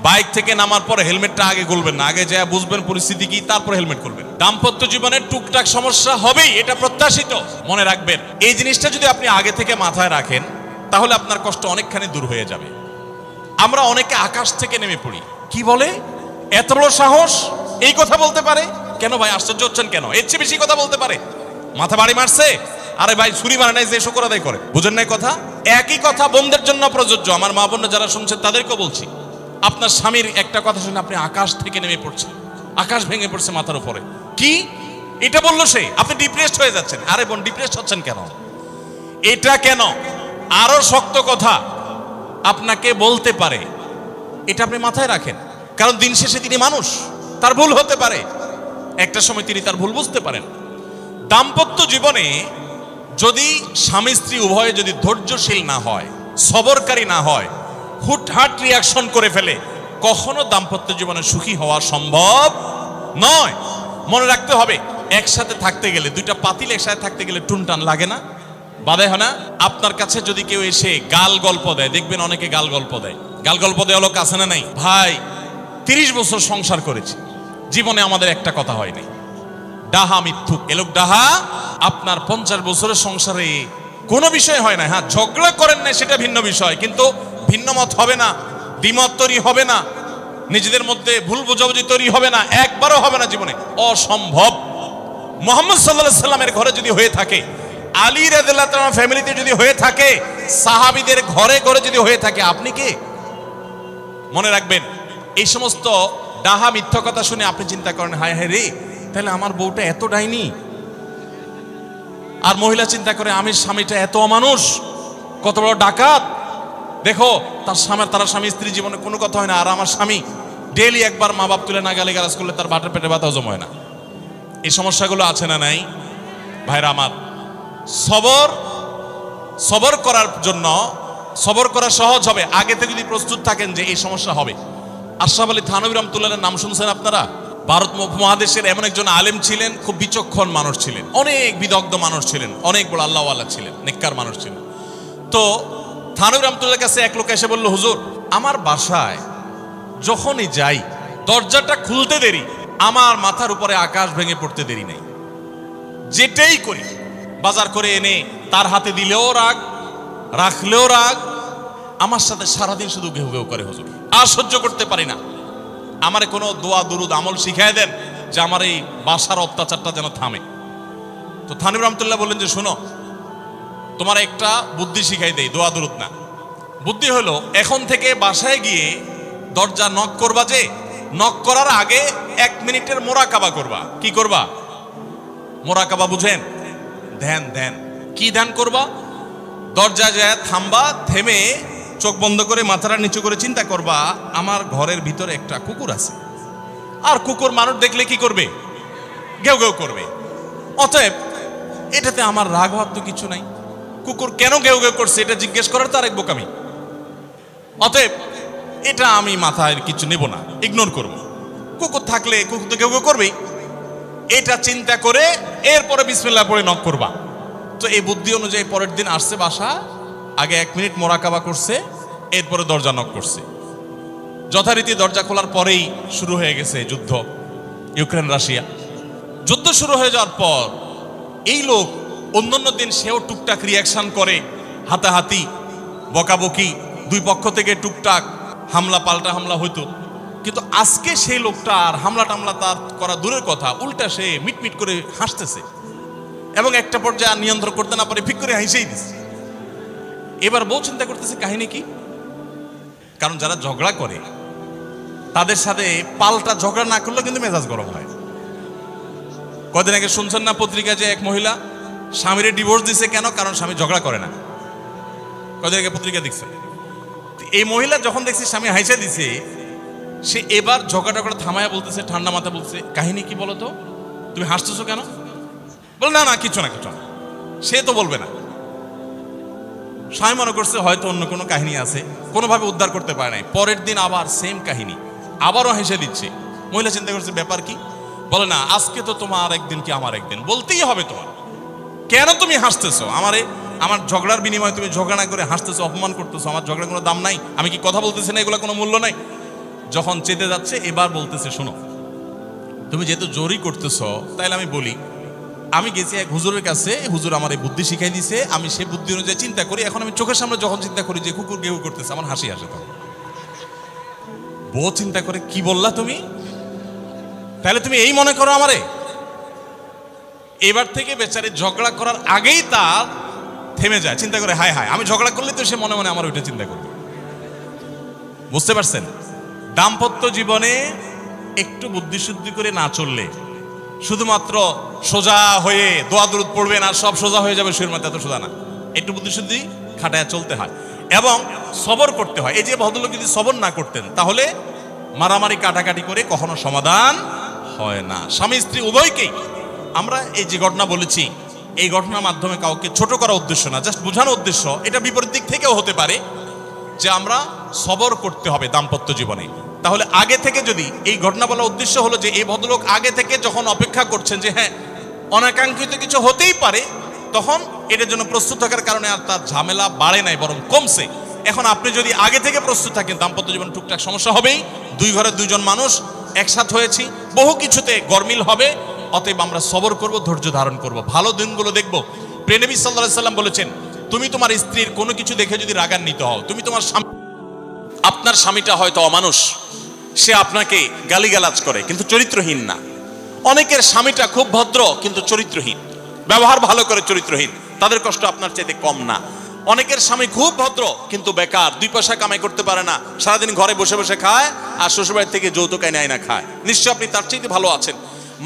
বাইক থেকে নামার পরে হেলমেটটা আগে খুলবেন না, আগে যা বুঝবেন পরিস্থিতি কি, তারপর হেলমেট খুলবেন। দাম্পত্য জীবনে টুকটাক সমস্যা হবেই, এটা প্রত্যাশিত। মনে রাখবেন, এই জিনিসটা যদি আপনি আগে থেকে মাথায় রাখেন, তাহলে আপনার কষ্ট অনেকখানি দূর হয়ে যাবে। আমরা অনেকে আকাশ থেকে নেমে পড়ি, কি বলে, এত বড় সাহস, এই কথা বলতে পারে কেন? ভাই আশ্চর্য হচ্ছেন কেন? এর চেয়ে বেশি কথা বলতে পারে, মাথা বাড়ি মারছে, আরে ভাই ছুরি মারে নাই যে শুকর আদায় করে, বুঝেন নাই কথা? একই কথা বোনদের জন্য প্রযোজ্য। আমার মা বোনরা যারা শুনছেন তাদেরকেও বলছি, আপনার স্বামীর একটা কথা শুনে আপনি আকাশ থেকে নেমে পড়ছেন, আকাশ ভেঙে পড়ছে মাথার উপরে, কি এটা বললো সে, আপনি ডিপ্রেসড হয়ে যাচ্ছেন। আরে বোন, ডিপ্রেসড হচ্ছেন কেন? এটা কেন? আরো শক্ত কথা আপনাকে বলতে পারে, এটা আপনি মাথায় রাখেন। কারণ দিন শেষে তিনি মানুষ, তার ভুল হতে পারে, একটা সময় তিনি তার ভুল বুঝতে পারেন। দাম্পত্য জীবনে যদি স্বামী স্ত্রী উভয়ে যদি ধৈর্যশীল না হয়, সবরকারী না হয়, হুটহাট রিয়াকশন করে ফেলে, কখনো দাম্পত্য জীবনে সুখী হওয়া সম্ভব নয়। মনে রাখতে হবে, একসাথে থাকতে গেলে, দুইটা পাতিল একসাথে থাকতে গেলে টুনটান লাগে না, বাধে হয় না? আপনার কাছে যদি কেউ এসে গাল গল্প দেয়, দেখবেন অনেকে গাল গল্প দেয়। গাল গল্প দেওয়া লোক আছে না নাই? ভাই 30 বছর সংসার করেছি, জীবনে আমাদের একটা কথা হয়নি, ডাহা মিথ্যুক, এ লোক ডাহা। আপনার 50 বছরের সংসারে কোনো বিষয় হয় না। হ্যাঁ, ঝগড়া করেন না, সেটা ভিন্ন বিষয়, কিন্তু ভিন্ন মত হবে না, দ্বিমত তৈরি হবে না, নিজেদের মধ্যে ভুল বোঝাবুঝি তৈরি হবে না, একবারও হবে না জীবনে, অসম্ভব। মুহাম্মদ সাল্লাল্লাহু আলাইহি সাল্লামের ঘরে যদি হয়ে থাকে, আলী রাদিয়াল্লাহু তাআলা ফ্যামিলিতে যদি হয়ে থাকে, সাহাবীদের ঘরে ঘরে যদি হয়ে থাকে, আপনি কে? মনে রাখবেন, এই সমস্ত ডাহা মিথ্যা কথা শুনে আপনি চিন্তা করেন, হায় হায় রে, তাহলে আমার বউটা এত ডাইনি। আর মহিলা চিন্তা করে, আমি স্বামীটা এত অমানুষ, কত বড় ডাকাত। দেখো, তার স্বামী স্ত্রী জীবনে কোনো কথা হয় না, আর আমার স্বামী ডেইলি একবার মা বাপ তুলে না গালি গালাজ করলে তার বাটের পেটে ব্যথা হজম হয় না। এই সমস্যাগুলো আছে না নাই? ভাইরা আমার, সবর করার জন্য, সবর করা সহজ হবে আগে থেকে যদি প্রস্তুত থাকেন যে এই সমস্যা হবে। আশরাফ আলী থানভী রাহমাতুল্লাহর নাম শুনছেন আপনারা? ভারত উপমহাদেশের এমন একজন আলেম ছিলেন, খুব বিচক্ষণ মানুষ ছিলেন, অনেক বিদগ্ধ মানুষ ছিলেন, অনেক বড় আল্লাহওয়ালা ছিলেন, নেককার মানুষ ছিলেন। তো থানভী রহমাতুল্লাহর কাছে এক লোক এসে বলল, হুজুর আমার বাসায় যখনই যাই দরজাটা খুলতে দেরি, আমার মাথার উপরে আকাশ ভেঙে পড়তে দেরি নেই। যেটাই করি বাজার করে এনে তার হাতে দিলেও রাগ, রাখলেও রাগ, আমার সাথে সারাদিন শুধু ঘেউ ঘেউ করে হুজুর, আর সহ্য করতে পারি না। আমারে কোনো দোয়া দুরুদ আমল শিখায় দেন যে আমার এই বাসার অত্যাচারটা যেন থামে। তো থানভী রহমাতুল্লাহ বললেন যে শোনো, তোমার একটা বুদ্ধি শিখাই দেই, দোয়া দুরুদ না। বুদ্ধি হলো এখন থেকে বাসায় গিয়ে দরজা নক করবা, যে নক করার আগে 1 মিনিটের মোরাকাবা করবা। কি করবা? মোরাকাবা বুঝেন? ধ্যান। ধ্যান কি ধ্যান করবা? দরজা যায় থামবা, থেমে চোখ বন্ধ করে মাথাটা নিচু করে চিন্তা করবা আমার ঘরের ভিতরে একটা কুকুর আছে, আর কুকুর মানুষ দেখলে কি করবে? ঘেউ ঘেউ করবে। অতএব এটাতে আমার রাগ ভাব তো কিছু নাই, কুকুর কেন ঘেউ ঘেউ করছে এটা জিজ্ঞেস করার তো আরেক বোকামি। অতএব এটা আমি মাথায় কিছু নেব না, ইগনোর করব। কুকুর থাকলে কুকুর তো ঘেউ ঘেউ করবেই, এটা চিন্তা করে এরপরে বিসমিল্লাহ পড়ে নক করবা। তো এই বুদ্ধি অনুযায়ী পরের দিন আসছে বাসা, আগে 1 মিনিট মোরাকাবা করছে, এরপরে দরজা নক করছে। যথারীতি দরজা খোলার পরেই শুরু হয়ে গেছে যুদ্ধ, ইউক্রেন রাশিয়া। যুদ্ধ শুরু হয়ে যাওয়ার পর এই লোক অন্যান্য দিন সেও টুকটাক রিয়াকশন করে, হাতাহাতি বকাবকি, দুই পক্ষ থেকে টুকটাক হামলা পাল্টা হামলা হইতো। কিন্তু আজকে সেই লোকটা আর হামলা টামলা তার করা দূরের কথা, উল্টা সে মিটমিট করে হাসতেছে এবং একটা পর্যায়ে নিয়ন্ত্রণ করতে না পারে ফিক করে হাসেই দিচ্ছে। এবার বউ চিন্তা করতেছে কাহিনী কি? কারণ যারা ঝগড়া করে তাদের সাথে পাল্টা ঝগড়া না করলে কিন্তু মেজাজ গরম হয়। কদিন আগে শুনছেন না পত্রিকা যে এক মহিলা স্বামীর ডিভোর্স দিছে, কেন? কারণ স্বামী ঝগড়া করে না। কদিন আগে পত্রিকা দেখছে। এই মহিলা যখন দেখছে স্বামী হাইসা দিছে, সে এবার ঝগড়া টগড়া থামায়া বলতেছে, ঠান্ডা মাথা বলছে, কাহিনী কি বলো তো, তুমি হাসতেছো কেন? বল না না কিছু না কিছু না। সে তো বলবে না। স্বামী মনে করছে হয়তো অন্য কোনো কাহিনী আছে, কোনোভাবে উদ্ধার করতে পারে নাই। পরের দিন আবার সেম কাহিনী, আবারও হেসে দিচ্ছে। মহিলা চিন্তা করছে ব্যাপার কি? বলে না আজকে তো তোমার একদিন কি আমার একদিন, বলতেই হবে তোমার। কেন তুমি হাসতেছো? আমার ঝগড়ার বিনিময়ে তুমি ঝগড়া না করে হাসতেছো, অপমান করতেছো। আমার ঝগড়ার কোনো দাম নাই? আমি কি কথা বলতেছি না, এগুলো কোনো মূল্য নাই? যখন চেতে যাচ্ছে এবার বলতেছে, শোনো তুমি যেহেতু জোরই করতেছো, তাইলে আমি বলি, আমি গেছি এক হুজুরের কাছে, হুজুর আমার এই বুদ্ধি শিখাই দিছে, আমি সেই বুদ্ধি অনুযায়ী চিন্তা করি। এখন আমি চোখের সামনে যখন চিন্তা করি যে কুকুর ঘেউ করতেছে, আমার হাসি আসে। তখন বউ চিন্তা করে, কি বললা তুমি? তাহলে তুমি এই মনে করো আমারে? এবার থেকে বেচারি ঝগড়া করার আগেই তার থেমে যায়, চিন্তা করে হায় হায় আমি ঝগড়া করলে তো সে মনে মনে আমার ওইটা চিন্তা করবে। বুঝতে পারছেন? দাম্পত্য জীবনে একটু বুদ্ধিশুদ্ধি করে না চললে, শুধুমাত্র সোজা হয়ে দোয়া দুরুদ পড়বেন আর সব সোজা হয়ে যাবে শুয়ের মধ্যে, এত সোজা না। একটু বুদ্ধিশুদ্ধি খাটায় চলতে হয় এবং সবর করতে হয়। এই যে ভদ্রলোক যদি সবর না করতেন তাহলে মারামারি কাটাকাটি করে কখনো সমাধান হয় না। স্বামী স্ত্রী উভয়কেই আমরা এই যে ঘটনা বলেছি, এই ঘটনার মাধ্যমে কাউকে ছোট করার উদ্দেশ্য না, জাস্ট বোঝানোর উদ্দেশ্য। এটা বিপরীত দিক থেকেও হতে পারে যে আমরা সবর করতে হবে দাম্পত্য জীবনে। তাহলে আগে থেকে যদি এই ঘটনা বলার উদ্দেশ্য হলো যে এই ভদ্রলোক আগে থেকে যখন অপেক্ষা করছেন যে হ্যাঁ অনাকাঙ্ক্ষিত কিছু হতেই পারে, তখন এটার জন্য প্রস্তুত থাকার কারণে আর তার ঝামেলা বাড়ে নাই, বরং কমছে। এখন আপনি যদি আগে থেকে প্রস্তুত থাকেন, দাম্পত্য জীবনে টুকটাক সমস্যা হবেই, দুই ঘরে দুইজন মানুষ একসাথ হয়েছি, বহু কিছুতে গরমিল হবে। অতএব আমরা সবর করব, ধৈর্য ধারণ করব, ভালো দিনগুলো দেখব। প্রিয় নবী সাল্লাল্লাহু আলাইহি সাল্লাম বলেছেন, তুমি তোমার স্ত্রীর কোনো কিছু দেখে যদি রাগান্বিত হও, তুমি তোমার আপনার স্বামীটা হয়তো অমানুষ, সে আপনাকে গালিগালাজ করে কিন্তু চরিত্রহীন না। অনেকের স্বামীটা খুব ভদ্র কিন্তু চরিত্রহীন, ব্যবহার ভালো করে চরিত্রহীন, তাদের কষ্ট আপনার চাইতে কম না। অনেকের স্বামী খুব ভদ্র কিন্তু বেকার, 2 পয়সা কামাই করতে পারে না, সারাদিন ঘরে বসে বসে খায় আর শ্বশুরবাড়ি থেকে যৌতুক এনে আইনা খায়, নিশ্চয় আপনি তার চাইতে ভালো আছেন।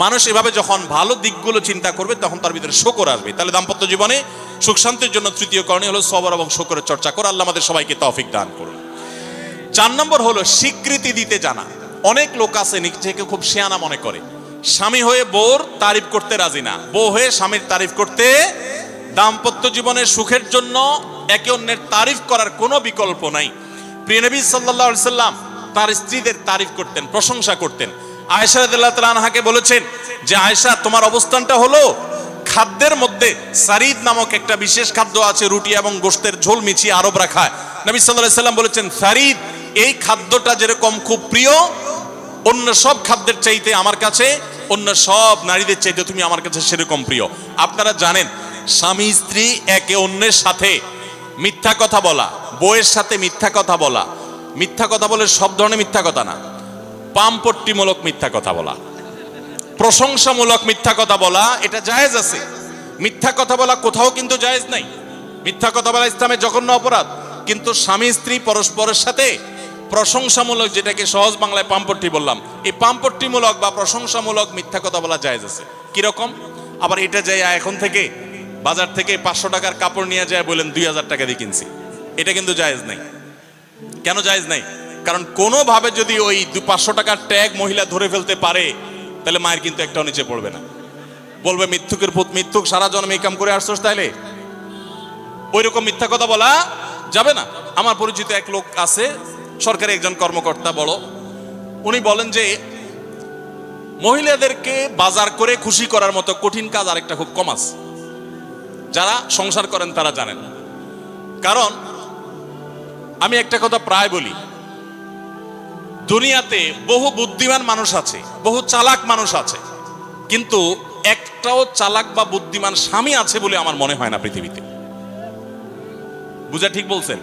মানুষ এভাবে যখন ভালো দিকগুলো চিন্তা করবে তখন তার ভিতরে শকর আসবে। তাহলে দাম্পত্য জীবনে সুখ শান্তির জন্য তৃতীয় করণীয় হলো সবর এবং শকরের চর্চা করা। আল্লাহ আমাদের সবাইকে তৌফিক দান করুন। 4 নম্বর হলো স্বীকৃতি দিতে জানা। অনেক লোক আছে নিজেকে খুব শিয়ানা মনে করে, স্বামী হয়ে বউর তারিফ করতে রাজি না, বউ হয়ে স্বামীর তারিফ করতে। দাম্পত্য জীবনের সুখের জন্য একে অন্যের তারিফ করার কোনো বিকল্প নাই। প্রিয় নবী সাল্লাল্লাহু আলাইহি সাল্লাম তার স্ত্রীদের তারিফ করতেন, প্রশংসা করতেন। আয়েশা রাদিয়াল্লাহু তাআলা আনহাকে বলেছেন যে আয়েশা, তোমার অবস্থানটা হলো খাদ্যের মধ্যে মধ্যে সারিদ নামক একটা বিশেষ খাদ্য আছে, রুটি এবং গোশতের ঝোল মিছিয়ে আরবরা খায়। নবী সাল্লাল্লাহু আলাইহি সাল্লাম বলেছেন, সারিদ এই খাদ্যটা যেরকম খুব প্রিয় অন্য সব খাদ্যের চাইতে আমার কাছে, অন্য সব নারীদের চাইতে তুমি আমার কাছে সেরকম প্রিয়। আপনারা জানেন স্বামী স্ত্রী একে অন্যের সাথে মিথ্যা কথা বলা, বউয়ের সাথে মিথ্যা কথা বলা, মিথ্যা কথা বলে সব ধরনের মিথ্যা কথা না, পামপট্টিমূলক মিথ্যা কথা বলা, প্রশংসামূলক মিথ্যা কথা বলা, এটা জায়েজ আছে। মিথ্যা কথা বলা কোথাও কিন্তু জায়েজ নাই। মিথ্যা কথা বলা ইসলামের জঘন্য অপরাধ। কিন্তু স্বামী স্ত্রী পরস্পরের সাথে প্রশংসামূলক, যেটাকে সহজ বাংলায় পামপট্টি বললাম, এই পামপট্টিমূলক বা প্রশংসামূলক মিথ্যা কথা বলা জায়েজ আছে। কিরকম? আবার এটা যাই এখন থেকে বাজার থেকে 500 টাকার কাপড় নিয়ে যায় বলেন 2000 টাকা দিয়ে কিনছি, এটা কিন্তু জায়েজ নাই। কেন জায়েজ নাই? কারণ কোনোভাবে যদি ওই 500 টাকার ট্যাগ মহিলা ধরে ফেলতে পারে তাহলে মায়ের কিন্তু একটাও নিচে পড়বে না, বলবে মিথ্যুকের পুত, মিথ্যুক, সারা জন্ম এই কাম করে আসছস, তাইলে ওই রকম মিথ্যা কথা বলা যাবে না। আমার পরিচিত এক লোক আছে, সরকারি একজন কর্মকর্তা বড়, উনি বলেন যে মহিলাদেরকে বাজার করে খুশি করার মতো কঠিন কাজ আরেকটা খুব কম আছে। যারা সংসার করেন তারা জানেন। কারণ আমি একটা কথা প্রায় বলি, দুনিয়াতে বহু বুদ্ধিমান মানুষ আছে, বহু চালাক মানুষ আছে, কিন্তু একটাও চালাক বা বুদ্ধিমান স্বামী আছে বলে আমার মনে হয় না পৃথিবীতে। বুঝা ঠিক বলছেন?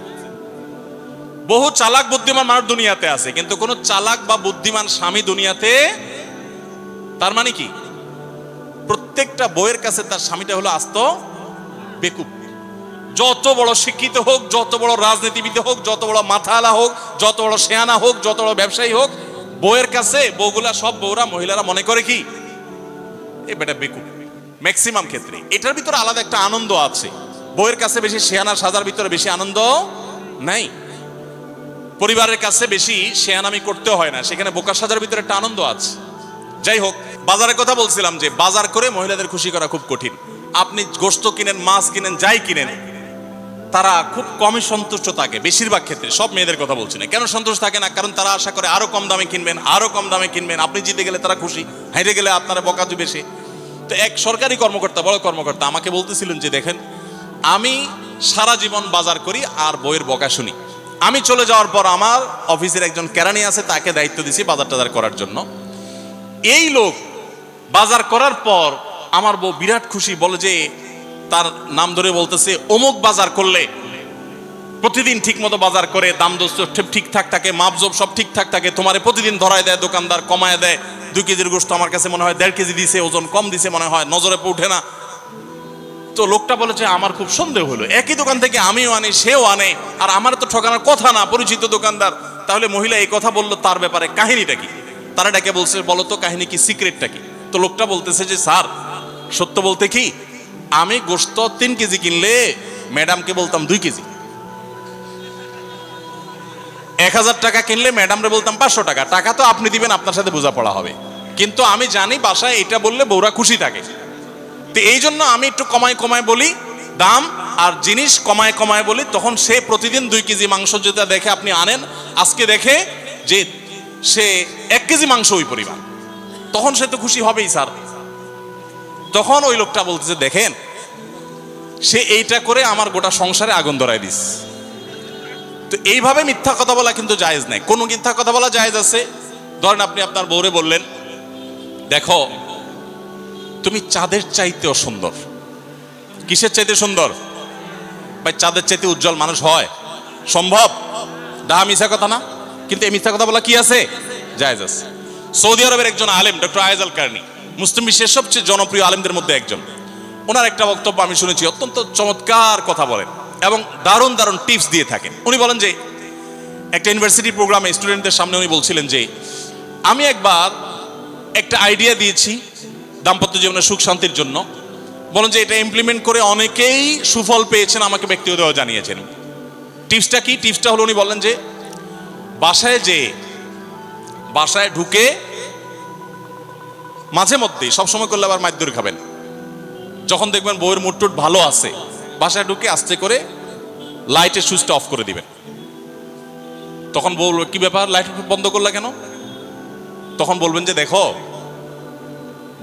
বহু চালাক বুদ্ধিমান মানুষ দুনিয়াতে আছে, কিন্তু কোন চালাক বা বুদ্ধিমান স্বামী দুনিয়াতে। তার মানে কি? প্রত্যেকটা বউয়ের কাছে তার স্বামীটা হলো আস্ত বেকুব। যত বড় শিক্ষিত হোক, যত বড় রাজনীতিবিদ হোক, যত বড় মাথাওয়ালা হোক, যত বড় শেয়ানা হোক, যত বড় ব্যবসায়ী হোক, বউয়ের কাছে বউগুলা, সব বউরা, মহিলারা মনে করে কি এ বেটা বেকুব। ম্যাক্সিমাম ক্ষেত্রে এটার ভিতরে আলাদা একটা আনন্দ আছে। বউয়ের কাছে বেশি শেয়ানা সাজার ভিতরে বেশি আনন্দ নাই। পরিবারের কাছে বেশি শেয়ানামি করতে হয় না, সেখানে বোকা সাজার ভিতরে একটা আনন্দ আছে। যাই হোক, বাজারের কথা বলছিলাম যে বাজার করে মহিলাদের খুশি করা খুব কঠিন। আপনি গোশত কিনেন, মাছ কিনেন, যাই কিনেন, তারা খুব কমই সন্তুষ্ট থাকে বেশিরভাগ ক্ষেত্রে। সব মেয়েদের কথা বলছি না। কেন সন্তুষ্ট থাকে না? কারণ তারা আশা করে আরো কম দামে কিনবেন, আরো কম দামে কিনবেন। আপনি জিতে গেলে তারা খুশি, হেরে গেলে আপনারা বকা দিবে সে। তো এক সরকারি কর্মকর্তা, বড় কর্মকর্তা, আমাকে বলতেছিলেন যে দেখেন, আমি সারা জীবন বাজার করি আর বইয়ের বকা শুনি। আমি চলে যাওয়ার পর আমার অফিসের একজন কেরানি আছে, তাকে দায়িত্ব দিছি বাজার টাজার করার জন্য। এই লোক বাজার করার পর আমার বউ বিরাট খুশি, বলে যে তার নাম ধরে বলতেছে, অমুক বাজার করলে প্রতিদিন ঠিক মতো বাজার করে, দাম দোষ ঠিকঠাক থাকে, মাপজোপ সব ঠিকঠাক থাকে, তোমারে প্রতিদিন ধরায় দেয়, দোকানদার কমায় দেয়। 2 কেজির গোশত আমার কাছে মনে হয় 1.5 কেজি দিছে, ওজন কম দিছে মনে হয়, নজরে উঠে না। তো লোকটা বলেছে আমার খুব সন্দেহ হলো, একই দোকান থেকে আমিও আনি, সেও আনে, আর আমার তো ঠকানোর কথা না, পরিচিত দোকানদার। তাহলে মহিলা এই কথা বললো, তার ব্যাপারে কাহিনীটা কি? তারা ডেকে বলছে, বলো তো কাহিনী কি, সিক্রেটটা কি? তো লোকটা বলতেছে যে স্যার, সত্য বলতে কি, আমি গোশত 3 কেজি কিনলে ম্যাডামকে বলতাম 2 কেজি, 1000 টাকা কিনলে ম্যাডামরে বলতাম 500 টাকা। টাকা তো আপনি দিবেন, আপনার সাথে বোঝাপড়া হবে, কিন্তু আমি জানি বাসায় এটা বললে বউরা খুশি থাকে। তো এই জন্য আমি একটু কমায় কমায় বলি দাম, আর জিনিস কমায় কমায় বলি। তখন সে প্রতিদিন 2 কেজি মাংস যেটা দেখে আপনি আনেন, আজকে দেখে যে সে 1 কেজি মাংস ওই পরিমাণ, তখন সে তো খুশি হবেই স্যার। তখন ওই লোকটা বলতেছে দেখেন, সে এইটা করে আমার গোটা সংসারে আগুন ধরায় দিস। তো এইভাবে মিথ্যা কথা বলা কিন্তু জায়েজ নাই। কোন মিথ্যা কথা বলা জায়েজ আছে? ধরেন আপনি আপনার বউরে বললেন, দেখো তুমি চাঁদের চাইতেও সুন্দর। কিসের চাইতে সুন্দর? ভাই চাঁদের চাইতে উজ্জ্বল মানুষ হয় সম্ভব? ডাহা মিথ্যা কথা না? কিন্তু এই মিথ্যা কথা বলা কি আছে? জায়েজ আছে। সৌদি আরবের একজন আলেম ডক্টর আয়েজ আল কারনি, মুসলিম বিশ্বের সবচেয়ে জনপ্রিয় আলেমদের মধ্যে একজন, ওনার একটা বক্তব্য আমি শুনেছি, অত্যন্ত চমৎকার কথা বলেন এবং দারুণ দারুণ টিপস দিয়ে থাকেন। উনি বলেন যে একটা ইউনিভার্সিটি প্রোগ্রামে স্টুডেন্টদের সামনে উনি বলছিলেন যে আমি একবার একটা আইডিয়া দিয়েছি দাম্পত্য জীবনের সুখ শান্তির জন্য। বলেন যে এটা ইমপ্লিমেন্ট করে অনেকেই সুফল পেয়েছেন, আমাকে ব্যক্তিগতভাবে জানিয়েছেন। টিপসটা কি? টিপসটা হলো উনি বললেন যে বাসায় ঢুকে মাঝে মধ্যে, সবসময় করলে আবার মাইর খাবেন, যখন দেখবেন বউয়ের মুড টুট ভালো আছে, বাসায় ঢুকে আস্তে করে লাইটের সুইচটা অফ করে দিবেন। তখন বলবো কি ব্যাপার, লাইট বন্ধ করলা কেন? তখন বলবেন যে দেখো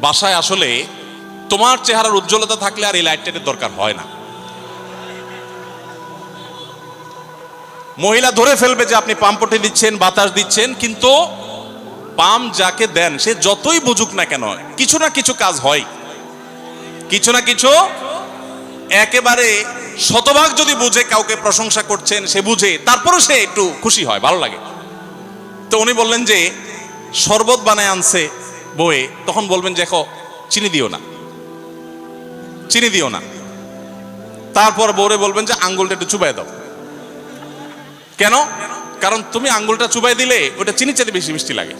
বাসায় আসলে তোমার চেহারার উজ্জ্বলতা থাকলে আর এই লাইটের দরকার হয় না। মহিলা ধরে ফেলবে যে আপনি পাম্পটে দিচ্ছেন, বাতাস দিচ্ছেন, কিন্তু পাম্প যাকে দেন সে যতই বুঝুক না কেন কিছু না কিছু কাজ হয়, কিছু না কিছু। একেবারে শতভাগ যদি বুঝে কাউকে প্রশংসা করছেন, সে বুঝে, তারপরে সে একটু খুশি হয়, ভালো লাগে। তো উনি বললেন যে শরবত বানায় আনছে বউয়ে, তখন বলবেন যে দেখো চিনি দিও না, চিনি দিও না। তারপর বউরে বলবেন যে আঙ্গুলটা একটু চুবাই দাও। কেন? কারণ তুমি আঙ্গুলটা চুবাই দিলে ওটা চিনি চাইতে বেশি মিষ্টি লাগে।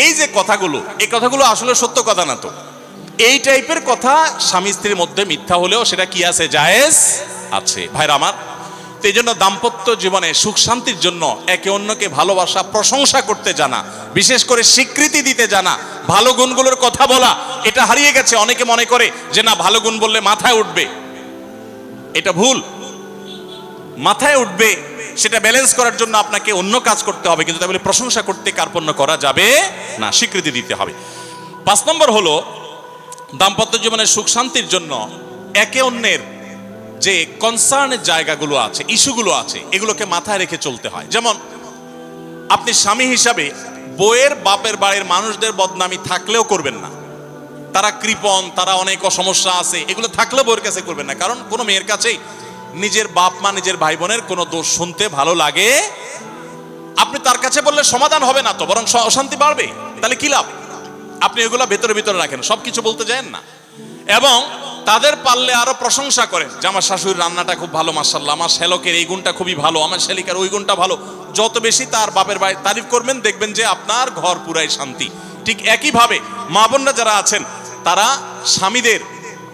এই যে কথাগুলো, এই কথাগুলো আসলে সত্য কথা না। তো এই টাইপের কথা স্বামী স্ত্রীর মধ্যে মিথ্যা হলেও সেটা কি আছে? জায়েজ আছে। ভাইরা আমার, তো এই জন্য দাম্পত্য জীবনে সুখ শান্তির জন্য একে অন্যকে ভালোবাসা, প্রশংসা করতে জানা, বিশেষ করে স্বীকৃতি দিতে জানা, ভালো গুণগুলোর কথা বলা, এটা হারিয়ে গেছে। অনেকে মনে করে যে না, ভালো গুণ বললে মাথায় উঠবে, এটা ভুল। মাথায় উঠবে সেটা ব্যালেন্স করার জন্য আপনাকে অন্য কাজ করতে হবে, কিন্তু তাই বলে প্রশংসা করতে কার্পণ্য করা যাবে না, স্বীকৃতি দিতে হবে। 5 নম্বর হলো দাম্পত্য জীবনের সুখ শান্তির জন্য একে অন্যের যে কনসার্নের জায়গাগুলো আছে, ইস্যুগুলো আছে, এগুলোকে মাথায় রেখে চলতে হয়। যেমন আপনি স্বামী হিসাবে বউয়ের বাপের বাড়ির মানুষদের বদনামি থাকলেও করবেন না। তারা কৃপণ, তারা অনেক সমস্যা আছে, এগুলো থাকলেও বউয়ের কাছে করবেন না। কারণ কোনো মেয়ের কাছেই নিজের বাপ মা, নিজের ভাই বোনের কোনো দোষ শুনতে ভালো লাগে। আপনি তার কাছে বললে সমাধান হবে না, তো বরং অশান্তি বাড়বে। তাহলে কি লাভ? আপনি এগুলো ভেতরে ভিতরে রাখেন, সবকিছু বলতে যান না। এবং তাদের পারলে আরো প্রশংসা করেন যে আমার শাশুড়ির রান্নাটা খুব ভালো, মাশাআল্লাহ, আমার শ্যালকের এই গুণটা খুবই ভালো, আমার শ্যালিকার ওই গুণটা ভালো। যত বেশি তার বাপের বাড়ি তারিফ করবেন, দেখবেন যে আপনার ঘর পুরাই শান্তি। ঠিক একইভাবে মা বোনরা যারা আছেন, তারা স্বামীদের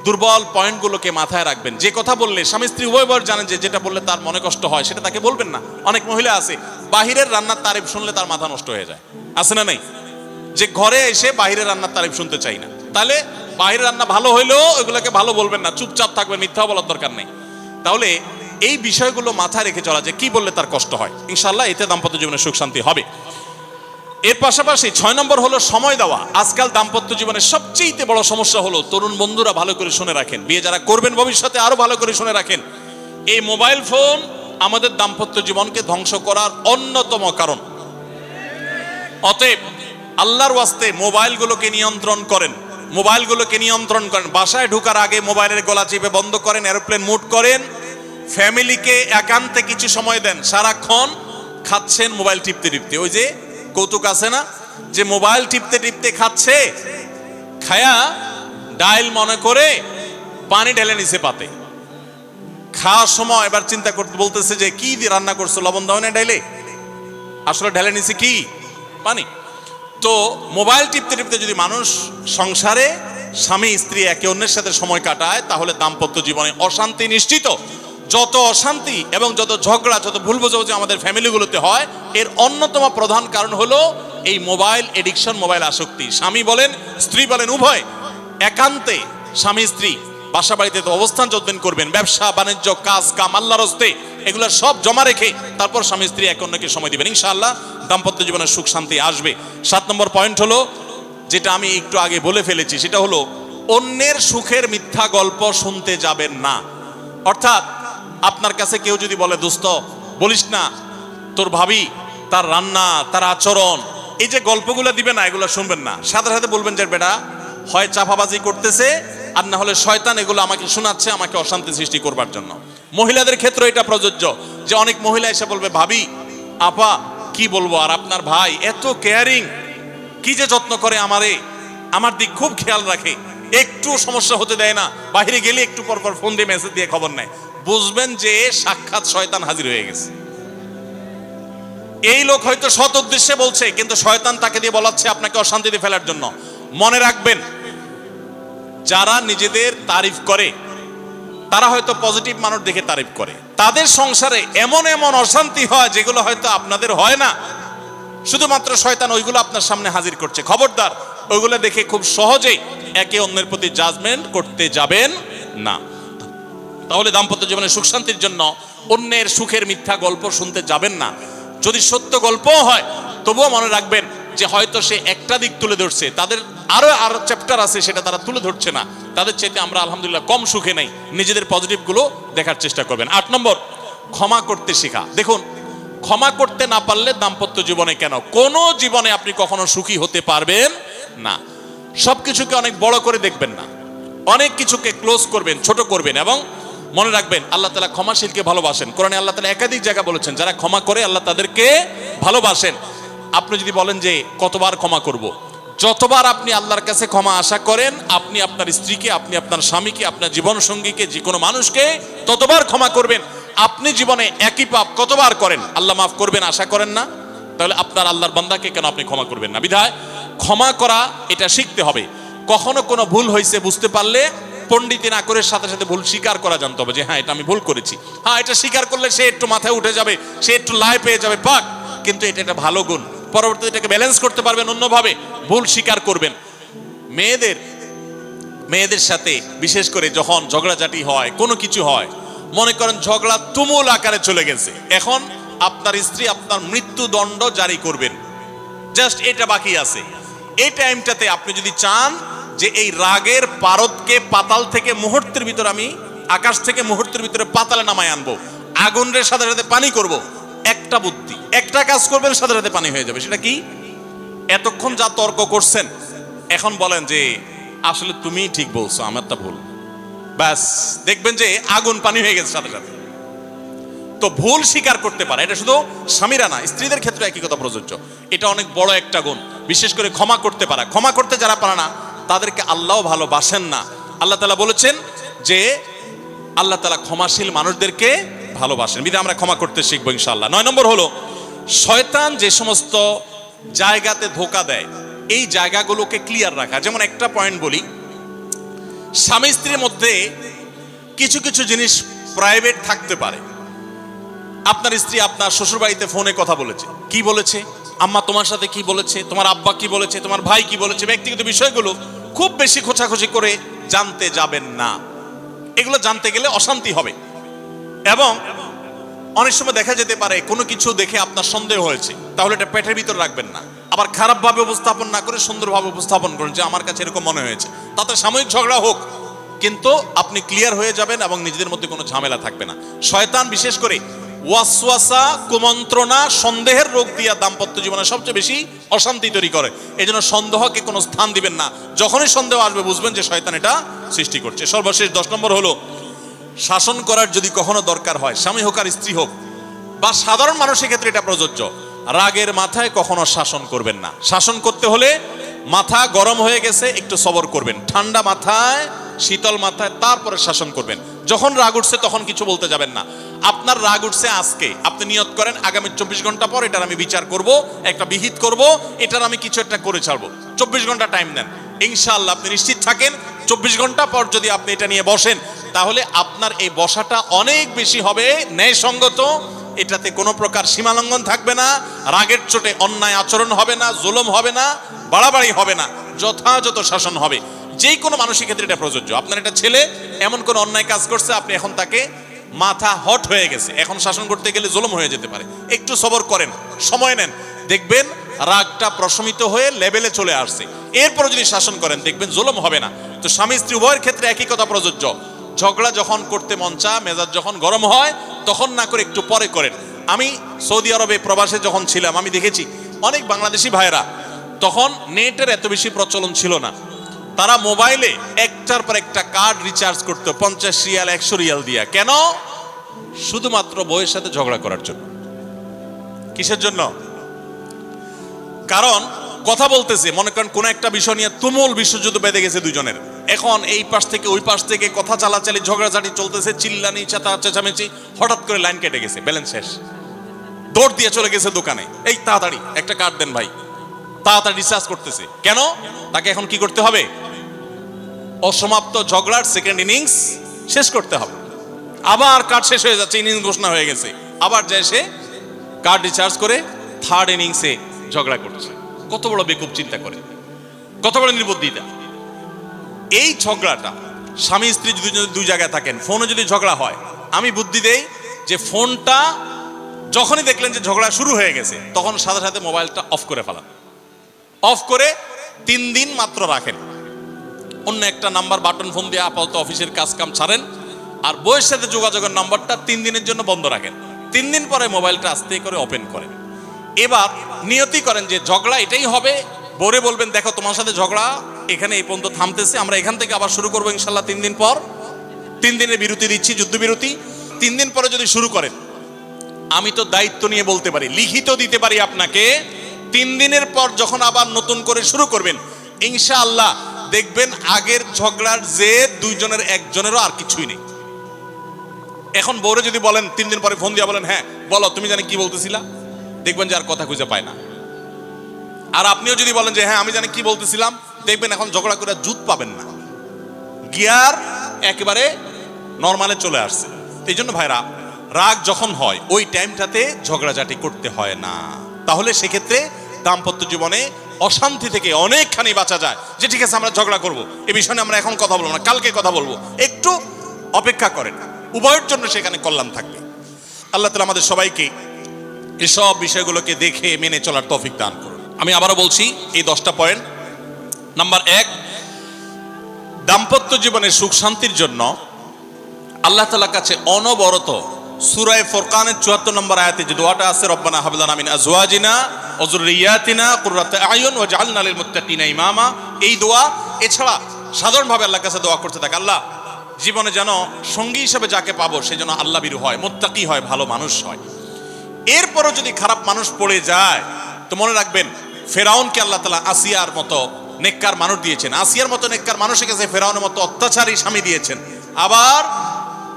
দুর্বল পয়েন্টগুলোকে মাথায় রাখবেন। যে কথা বললে স্বামী স্ত্রী উভয়বার জানেন যে যেটা বললে তার মনে কষ্ট হয়, সেটা তাকে বলবেন না। অনেক মহিলা আছে বাহিরের রান্নার তারিফ শুনলে তার মাথা নষ্ট হয়ে যায়, আছে না নাই? যে ঘরে এসে বাহিরের রান্নার তারিফ শুনতে চাই না। তাহলে বাহিরের রান্না ভালো হইলেও ওইগুলোকে ভালো বলবেন না, চুপচাপ থাকবেন, মিথ্যা বলার দরকার নেই। তাহলে এই বিষয়গুলো মাথায় রেখে চলা, যে কি বললে তার কষ্ট হয়, ইনশাআল্লাহ এতে দাম্পত্য জীবনে সুখ শান্তি হবে। এর পাশাপাশি 6 নম্বর হলো সময় দেওয়া। আজকাল দাম্পত্য জীবনের সবচেয়ে বড় সমস্যা হলো, তরুণ বন্ধুরা ভালো করে শুনে রাখেন, বিয়ে যারা করবেন ভবিষ্যতে আরো ভালো করে শুনে রাখেন, এই মোবাইল ফোন আমাদের দাম্পত্য জীবনকে ধ্বংস করার অন্যতম কারণ। অতএব আল্লাহর ওয়াস্তে মোবাইলগুলোকে নিয়ন্ত্রণ করেন, মোবাইলগুলোকে নিয়ন্ত্রণ করেন। বাসায় ঢোকার আগে মোবাইলের গলা চিপে বন্ধ করেন, এরোপ্লেন মুড করেন। ফ্যামিলিকে একান্তে কিছু সময় দেন। সারাক্ষণ খাচ্ছেন মোবাইল টিপতে টিপতে, ওই যে কৌতুক আছে না, যে মোবাইল টিপতে টিপতে খাচ্ছে, খায়া ডাইল মনে করে পানি ঢেলে নিছে পাতে। খাওয়ার সময় এবার চিন্তা করতে বলতেছে যে কি দিয়ে রান্না করছো, লবণ দাও না ডাইলে, আসলে ঢেলে নিছে কি পানি। তো মোবাইল টিপতে টিপতে যদি মানুষ সংসারে স্বামী স্ত্রী একে অন্যের সাথে সময় কাটায়, তাহলে দাম্পত্য জীবনে অশান্তি নিশ্চিত। যত অশান্তি এবং যত ঝগড়া, যত ভুল বোঝাবুঝি আমাদের ফ্যামিলিগুলোতে হয়, এর অন্যতম প্রধান কারণ হলো এই মোবাইল এডিকশন, মোবাইল আসক্তি। স্বামী বলেন স্ত্রী বলেন উভয় একান্তে স্বামী স্ত্রী বাসা বাড়িতে তো অবস্থান যতদিন করবেন, ব্যবসা বাণিজ্য, কাজ কাম, আল্লাহর হস্তে, এগুলো সব জমা রেখে তারপর স্বামী স্ত্রী একে অন্যকে সময় দিবেন, ইনশাআল্লাহ দাম্পত্য জীবনের সুখ শান্তি আসবে। 7 নম্বর পয়েন্ট হলো, যেটা আমি একটু আগে বলে ফেলেছি, সেটা হলো অন্যের সুখের মিথ্যা গল্প শুনতে যাবেন না। অর্থাৎ আপনার কাছে কেউ যদি বলে দোস্ত বলিস না, তোর ভাবি তার রান্না, তার আচরণ, এই যে গল্পগুলো দিবে না, এগুলো শুনবেন না। সাথে সাথে বলবেন যে বেটা হয় চাপাবাজি করতেছে, আর না হলে শয়তান এগুলো আমাকে শোনাচ্ছে, আমাকে অশান্তি সৃষ্টি করবার জন্য। মহিলাদের ক্ষেত্রে এটা প্রযোজ্য, যে অনেক মহিলা এসে বলবে ভাবি, আপা কি বলবো, আর আপনার ভাই এত কেয়ারিং, কি যে যত্ন করে আমারে, আমার দিক খুব খেয়াল রাখে, একটু সমস্যা হতে দেয় না, বাইরে গেলে একটু পর পর ফোন দিয়ে মেসেজ দিয়ে খবর নেয়। বুঝবেন যে সাক্ষাৎ শয়তান হাজির হয়ে গেছে। এই লোক হয়তো সৎ উদ্দেশ্যে বলছে, কিন্তু শয়তান তাকে দিয়ে বলাচ্ছে আপনাকে অশান্তিতে ফেলার জন্য। মনে রাখবেন, যারা নিজেদের তারিফ করে তারা হয়তো পজিটিভ মানুষ দেখে তারিফ করে, তাদের সংসারে এমন এমন অশান্তি হয় যেগুলো হয়তো আপনাদের হয় না, শুধুমাত্র শয়তান ওইগুলো আপনার সামনে হাজির করছে। খবরদার, ওইগুলো দেখে খুব সহজেই একে অন্যের প্রতি জাজমেন্ট করতে যাবেন না। তাহলে দাম্পত্য জীবনের সুখ শান্তির জন্য অন্যের সুখের মিথ্যা গল্প শুনতে যাবেন না। যদি সত্য গল্প হয় তবুও মনে রাখবেন যে হয়তো সে একটা দিক তুলে ধরছে, তাদের আরো চ্যাপ্টার আছে সেটা তারা তুলে ধরছে না, তাদের চাইতে আমরা আলহামদুলিল্লাহ কম সুখে নাই। নিজেদের পজিটিভ গুলো দেখার চেষ্টা করবেন। 8 নম্বর, ক্ষমা করতে শেখা। দেখুন, ক্ষমা করতে না পারলে দাম্পত্য জীবনে কেন, কোন জীবনে আপনি কখনো সুখী হতে পারবেন না। সবকিছুকে অনেক বড় করে দেখবেন না, অনেক কিছুকে ক্লোজ করবেন, ছোট করবেন। এবং মনে রাখবেন, আল্লাহ তাআলা ক্ষমাশীলকে ভালোবাসেন। কোরআনে আল্লাহ তাআলা একাধিক জায়গা বলেছেন, যারা ক্ষমা করে আল্লাহ তাদেরকে ভালোবাসেন। আপনি যদি বলেন যে কতবার ক্ষমা করব, যতবার আপনি আল্লাহর কাছে ক্ষমা আশা করেন, আপনি আপনার স্ত্রীকে, আপনি আপনার স্বামীকে, আপনার জীবন সঙ্গীকে, যে কোনো মানুষকে ততবার ক্ষমা করবেন। আপনি জীবনে একই পাপ কতবার করেন, আল্লাহ মাফ করবেন আশা করেন না? তাহলে আপনার আল্লাহর বান্দাকে কেন আপনি ক্ষমা করবেন না? বিধায় ক্ষমা করা এটা শিখতে হবে। কখনো কোনো ভুল হয়েছে বুঝতে পারলে পণ্ডিতি না করে সাথে সাথে ভুল স্বীকার করা জানতে হবে, যে হ্যাঁ এটা আমি ভুল করেছি। হ্যাঁ, এটা স্বীকার করলে সে একটু মাথায় উঠে যাবে, সে একটু লাই পেয়ে যাবে, পাক। কিন্তু এটা একটা ভালো গুণ, পরবর্তীতে এটাকে ব্যালেন্স করতে পারবেন অন্যভাবে। ভুল স্বীকার করবেন। মেয়েদের সাথে বিশেষ করে যখন ঝগড়াঝাটি হয়, কোনো কিছু হয়, মনে করেন ঝগড়া তুমুল আকারে চলে গেছে, এখন আপনার স্ত্রী আপনার মৃত্যুদণ্ড জারি করবেন, জাস্ট এটা বাকি আছে। এই টাইমটাতে আপনি যদি চান যে এই রাগের পারদকে পাতাল থেকে মুহূর্তের ভিতর, আমি আকাশ থেকে মুহূর্তের ভিতরে পাতালে নামায় আনবো, আগুনের সাথে সাথে পানি করব, একটা বুদ্ধি, একটা কাজ করবেন, সাথে সাথে পানি হয়ে যাবে। সেটা কি? এতক্ষণ যা তর্ক করছেন, এখন বলেন যে আসলে তুমি ঠিক বলছো, আমারটা ভুল, ব্যাস দেখবেন যে আগুন পানি হয়ে গেছে সাথে সাথে। তো ভুল স্বীকার করতে পারে, এটা শুধু স্বামীরা না, স্ত্রীদের ক্ষেত্রে একই কথা প্রযোজ্য। এটা অনেক বড় একটা গুণ, বিশেষ করে ক্ষমা করতে পারা। ক্ষমা করতে যারা পারে না, তাদেরকে আল্লাহ ভালোবাসেন না। আল্লাহ তাআলা বলেছেন যে আল্লাহ তাআলা ক্ষমাশীল মানুষদেরকে ভালোবাসেন, বিধায় আমরা ক্ষমা করতে শিখবো ইনশাআল্লাহ। 9 নম্বর হলো, শয়তান যে সমস্ত জায়গাতে ধোঁকা দেয়, এই জায়গাগুলোকে ক্লিয়ার রাখা। যেমন একটা পয়েন্ট বলি, স্বামী স্ত্রীর মধ্যে কিছু কিছু জিনিস প্রাইভেট থাকতে পারে। আপনার স্ত্রী আপনার শ্বশুর বাড়িতে ফোনে কথা বলেছে, কি বলেছে, আম্মা তোমার সাথে কি বলেছে, তোমার আব্বা কি বলেছে, তোমার ভাই কি বলেছে, ব্যক্তিগত বিষয়গুলো খুব বেশি খোঁচাখুচি করে জানতে যাবেন না। এগুলো জানতে গেলে অশান্তি হবে। এবং অনেক সময় দেখা যেতে পারে কোনো কিছু দেখে আপনার সন্দেহ হয়েছে, তাহলে এটা পেটের ভিতর রাখবেন না। আবার খারাপভাবে উপস্থাপন না করে সুন্দরভাবে উপস্থাপন করেন যে আমার কাছে এরকম মনে হয়েছে, তাতে সাময়িক ঝগড়া হোক, কিন্তু আপনি ক্লিয়ার হয়ে যাবেন এবং নিজেদের মধ্যে কোনো ঝামেলা থাকবে না। শয়তান বিশেষ করে ওয়াসওয়াসা, কুমন্ত্রণা, সন্দেহের রোগ দিয়া দাম্পত্য জীবনে সবচেয়ে বেশি অশান্তি তৈরি করে। এই জন্য সন্দেহকে কোনো স্থান দিবেন না। যখনই সন্দেহ আসবে বুঝবেন যে শয়তান এটা সৃষ্টি করছে। সর্বশেষ 10 নম্বর হলো, শাসন করার যদি কখনো দরকার হয়, স্বামী হোক আর স্ত্রী হোক বা সাধারণ মানুষের ক্ষেত্রে এটা প্রযোজ্য, রাগের মাথায় কখনো শাসন করবেন না। শাসন করতে হলে মাথা গরম হয়ে গেছে, একটু সবর করবেন, ঠান্ডা মাথায়, শীতল মাথায় তারপরে শাসন করবেন। যখন রাগ উঠছে তখন কিছু বলতে যাবেন না। আপনার রাগ উঠছে আজকে, আপনি নিয়ত করেন আগামী 24 ঘন্টা পর এটার আমি বিচার করব, একটা বিহিত করব, এটার আমি কিছু একটা করে ছাড়বো। 24 ঘন্টা টাইম নেন, ইনশাআল্লাহ আপনি নিশ্চিত থাকেন 24 ঘন্টা পর যদি আপনি এটা নিয়ে বসেন, তাহলে আপনার এই বসাটা অনেক বেশি হবে ন্যায়সঙ্গত। এটাতে কোনো প্রকার সীমালঙ্ঘন থাকবে না, রাগের চোটে অন্যায় আচরণ হবে না, জুলুম হবে না, বাড়াবাড়ি হবে না, যথাযথ শাসন হবে। যে কোনো মানুষের ক্ষেত্রে এটা প্রযোজ্য। আপনার একটা ছেলে এমন কোন অন্যায় কাজ করছে, আপনি এখন তাকে মাথা হট হয়ে গেছে, এখন শাসন করতে গেলে জুলুম হয়ে যেতে পারে, একটু সবর করেন, সময় নেন, দেখবেন রাগটা প্রশমিত হয়ে লেভেলে চলে আসছে। এরপর যদি শাসন করেন দেখবেন জুলুম হবে না। তো স্বামী স্ত্রী উভয়ের ক্ষেত্রে একই কথা প্রযোজ্য। ঝগড়া যখন করতে মন চা, মেজাজ যখন গরম হয়, তখন না করে একটু পরে করেন। আমি সৌদি আরবে প্রবাসে যখন ছিলাম, আমি দেখেছি অনেক বাংলাদেশি ভাইয়েরা, তখন নেটের এত বেশি প্রচলন ছিল না, তারা মোবাইলে একটার পর একটা কার্ড রিচার্জ করতো 50 রিয়াল 100 রিয়াল দিয়া। কেন? শুধুমাত্র বউয়ের সাথে ঝগড়া করার জন্য। কিসের জন্য? কারণ কথা বলতেছে, মনে করেন কোন একটা বিষয় নিয়ে তুমুল বিশ্বযুদ্ধ বেঁধে গেছে দুজনের, এখন এই পাশ থেকে ওই পাশ থেকে কথা চালাচালি, ঝগড়াঝাটি চলতেছে, চিল্লানি চেঁচামেচি, হঠাৎ করে লাইন কেটে গেছে, ব্যালেন্স শেষ, দৌড় দিয়ে চলে গেছে দোকানে, এই তাড়াতাড়ি একটা কার্ড দেন ভাই, তাড়াতাড়ি রিচার্জ করতেছে। কেন? তাকে এখন কি করতে হবে? অসমাপ্ত ঝগড়ার সেকেন্ড ইনিংস শেষ করতে হবে। আবার কার্ড শেষ হয়ে যাচ্ছে, ইনিংস ঘোষণা হয়ে গেছে, আবার যায় সে কার্ড রিচার্জ করে থার্ড ইনিংসে ঝগড়া করছে। কত বড় বেকুব চিন্তা করে, কত বড় নির্বুদ্ধিতা। এই ঝগড়াটা স্বামী স্ত্রী যদি দুই জায়গায় থাকেন, ফোনে যদি ঝগড়া হয়, আমি বুদ্ধি দেই যে ফোনটা যখনই দেখলেন যে ঝগড়া শুরু হয়ে গেছে, তখন সাথে সাথে মোবাইলটা অফ করে ফেলান। অফ করে 3 দিন মাত্র রাখেন। অন্য একটা নাম্বার বাটন ফোন দিয়ে আপাতত অফিসের কাজ কাম ছাড়েন, আর বউয়ের সাথে যোগাযোগের নাম্বারটা 3 দিনের জন্য বন্ধ রাখেন। 3 দিন পরে মোবাইলটা আস্তে করে ওপেন করেন। এবার নিয়তি করেন যে ঝগড়া এটাই হবে। বউরে বলবেন, দেখো তোমার সাথে ঝগড়া এখানে এই পর্যন্ত থামতেছে, আমরা এখান থেকে আবার শুরু করবো ইনশাল্লাহ 3 দিন পর। 3 দিনের বিরতি দিচ্ছি, যুদ্ধবিরতি। 3 দিন পরে যদি শুরু করেন, আমি তো দায়িত্ব নিয়ে বলতে পারি, লিখিত দিতে পারি আপনাকে, 3 দিনের পর যখন আবার নতুন করে শুরু করবেন ইনশাআল্লাহ দেখবেন আগের ঝগড়ার যে দুইজনের একজনেরও আর কিছুই নেই। এখন বউরে যদি বলেন 3 দিন পরে ফোন দিয়ে বলেন, হ্যাঁ বলো তুমি জানি কি বলতেছিলা, দেখবেন যে আর কথা খুঁজে পায় না। আর আপনিও যদি বলেন যে হ্যাঁ আমি জানি কি বলতেছিলাম, দেখবেন এখন ঝগড়া করে জুত পাবেন না, গিয়ার একেবারে নরমালে চলে আসছে। এই জন্য ভাইরা, রাগ যখন হয় ওই টাইমটাতে ঝগড়াঝাটি করতে হয় না। তাহলে সেক্ষেত্রে দাম্পত্য জীবনে অশান্তি থেকে অনেকখানি বাঁচা যায়। যে ঠিক আছে আমরা ঝগড়া করব, এই বিষয়ে আমরা এখন কথা বলবো না, কালকে কথা বলবো, একটু অপেক্ষা করেন, উভয়ের জন্য সেখানে কল্যাণ থাকবে। আল্লাহ তাআলা আমাদের সবাইকে এসব বিষয়গুলোকে দেখে মেনে চলার তৌফিক দান করুন। আমি আবারও বলছি এই 10টা পয়েন্ট। নাম্বার 1, দাম্পত্য জীবনের সুখ শান্তির জন্য আল্লাহ তাআলার কাছে অনবরত সূরা ফুরকানের 74 নম্বর আয়াতে যে দোয়াটা আছে, রব্বানা হাব লানা মিন আজওয়াজিনা ওয়া যুররিয়াতিনা কুররাতা আয়ুন ওয়াজআলনা লিল মুত্তাকিনা ইমামা, এই দোয়া এছাড়া সাধারণভাবে আল্লাহর কাছে দোয়া করতে থাকে, আল্লাহ জীবনে যেন সঙ্গী হিসেবে যাকে পাবো সে যেন আল্লাহ ভীরু হয়, মুত্তাকি হয়, ভালো মানুষ হয়। এরপরও যদি খারাপ মানুষ পড়ে যায় তো মনে রাখবেন ফেরাউনকে আল্লাহ তাআলা আসিয়ার মতো নেককার মানুষ দিয়েছেন, আসিয়ার মতো নেককার মানুষের কাছে ফেরাউনের মতো অত্যাচারী স্বামী দিয়েছেন। আবার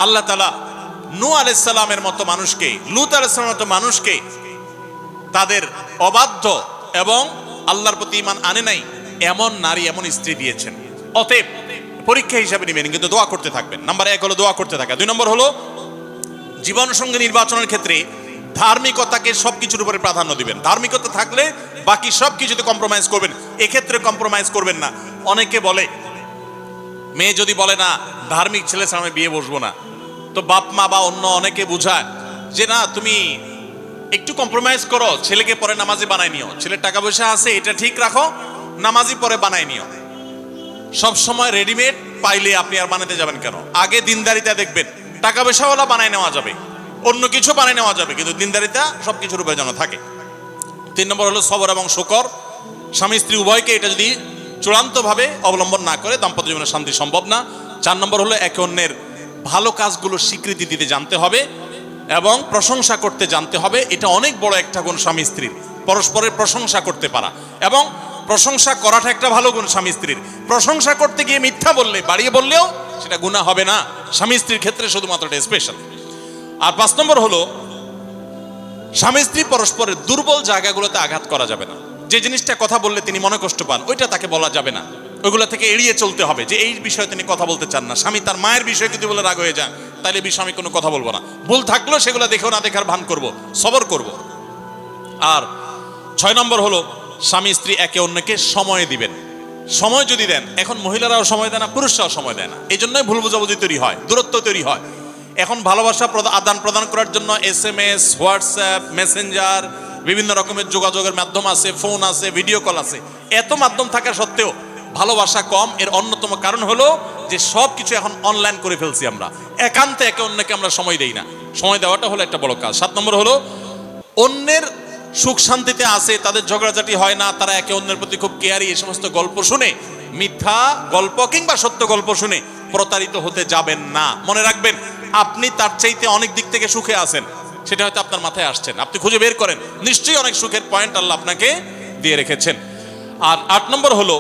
আল্লাহ তাআলা নূহ আলাইহিস সালামের মতো মানুষকে, লূত আলাইহিস সালামের মতো মানুষকে তাদের অবাধ্য এবং আল্লাহর প্রতি ঈমান আনে নাই এমন নারী, এমন স্ত্রী দিয়েছেন। অতএব পরীক্ষা হিসাবে নেবেন, কিন্তু দোয়া করতে থাকবেন। নাম্বার 1 হলো দোয়া করতে থাকা। 2 নম্বর হলো জীবন সঙ্গী নির্বাচনের ক্ষেত্রে ধার্মিকতাকে সবকিছুর উপরে প্রাধান্য দিবেন। ধার্মিকতা থাকলে বাকি সবকিছুতে কম্প্রোমাইজ করবেন, এক্ষেত্রে কম্প্রোমাইজ করবেন না। অনেকে বলে, মেয়ে যদি বলে না ধার্মিক ছেলের সামনে বিয়ে বসবো না, তো বাপ মা বা অন্য অনেকে বুঝায় যে না তুমি একটু কম্প্রোমাইজ করো, ছেলেকে পরে নামাজি বানাই নিও, ছেলের টাকা পয়সা আছে এটা ঠিক রাখো, নামাজি পরে বানাই নিও। সব সময় রেডিমেড পাইলে আপনি আর বানাতে যাবেন কেন? আগে দিনদারিতা দেখবেন, টাকা পয়সাওয়ালা বানাই নেওয়া যাবে, অন্য কিছু বানাই নেওয়া যাবে, কিন্তু দিনদারিতা সবকিছুর উপরে যেন থাকে। 3 নম্বর হলো সবর এবং শুকর। স্বামী স্ত্রী উভয়কে এটা যদি চূড়ান্তভাবে অবলম্বন না করে দাম্পত্য জীবনে শান্তি সম্ভব না। 4 নম্বর হলো একে অন্যের ভালো কাজগুলোর স্বীকৃতি দিতে জানতে হবে এবং প্রশংসা করতে জানতে হবে। এটা অনেক বড় একটা গুণ স্বামী স্ত্রীর, পরস্পরের প্রশংসা করতে পারা। এবং প্রশংসা করাটা একটা ভালো গুণ স্বামী স্ত্রীর। প্রশংসা করতে গিয়ে মিথ্যা বললে, বাড়িয়ে বললেও সেটা গুনাহ হবে না, স্বামী স্ত্রীর ক্ষেত্রে শুধুমাত্র এটা স্পেশাল। আর 5 নম্বর হলো স্বামী স্ত্রী পরস্পরের দুর্বল জায়গাগুলোতে আঘাত করা যাবে না। যে জিনিসটা কথা বললে তিনি মনে কষ্ট পান ওইটা তাকে বলা যাবে না, ওইগুলো থেকে এড়িয়ে চলতে হবে। যে এই বিষয়ে তিনি কথা বলতে চান না, স্বামী তার মায়ের বিষয়ে যদি বলে রাগ হয়ে যায় তাহলে বিষয়ে আমি কোনো কথা বলবো না, ভুল থাকলেও সেগুলো দেখেও না দেখার ভান করব, সবর করব। আর 6 নম্বর হলো স্বামী স্ত্রী একে অন্যকে সময় দিবেন। সময় যদি দেন, এখন মহিলারাও সময় দেয় না, পুরুষরাও সময় দেয় না, এই জন্যই ভুল বোঝাবুঝি তৈরি হয়, দূরত্ব তৈরি হয়। এখন ভালোবাসা আদান প্রদান করার জন্য SMS, হোয়াটসঅ্যাপ, মেসেঞ্জার, বিভিন্ন রকমের যোগাযোগের মাধ্যম আছে, ফোন আছে, ভিডিও কল আছে। এত মাধ্যম থাকা সত্ত্বেও ভালোবাসা কম। এর অন্যতম কারণ হলো যে সব কিছু এখন অনলাইন করে ফেলছি আমরা, একান্তে একে অন্যকে আমরা সময় দেই না। সময় দেওয়াটা হলো একটা বড় কাজ। 7 নম্বর হলো অন্যের সুখ শান্তিতে আছে, তাদের ঝগড়াঝাটি হয় না, তারা একে অন্যের প্রতি খুব কেয়ারি। এই সমস্ত গল্প শুনে, মিথ্যা গল্প কিংবা সত্য গল্প শুনে প্রতারিত হতে যাবেন না। মনে রাখবেন আপনি তার চাইতে অনেক দিক থেকে সুখে আছেন, সেটা হয়তো আপনার মাথায় আসছেন, আপনি খুঁজে বের করেন, নিশ্চয়ই অনেক সুখের পয়েন্ট আল্লাহ আপনাকে দিয়ে রেখেছেন। আর 8 নম্বর হলো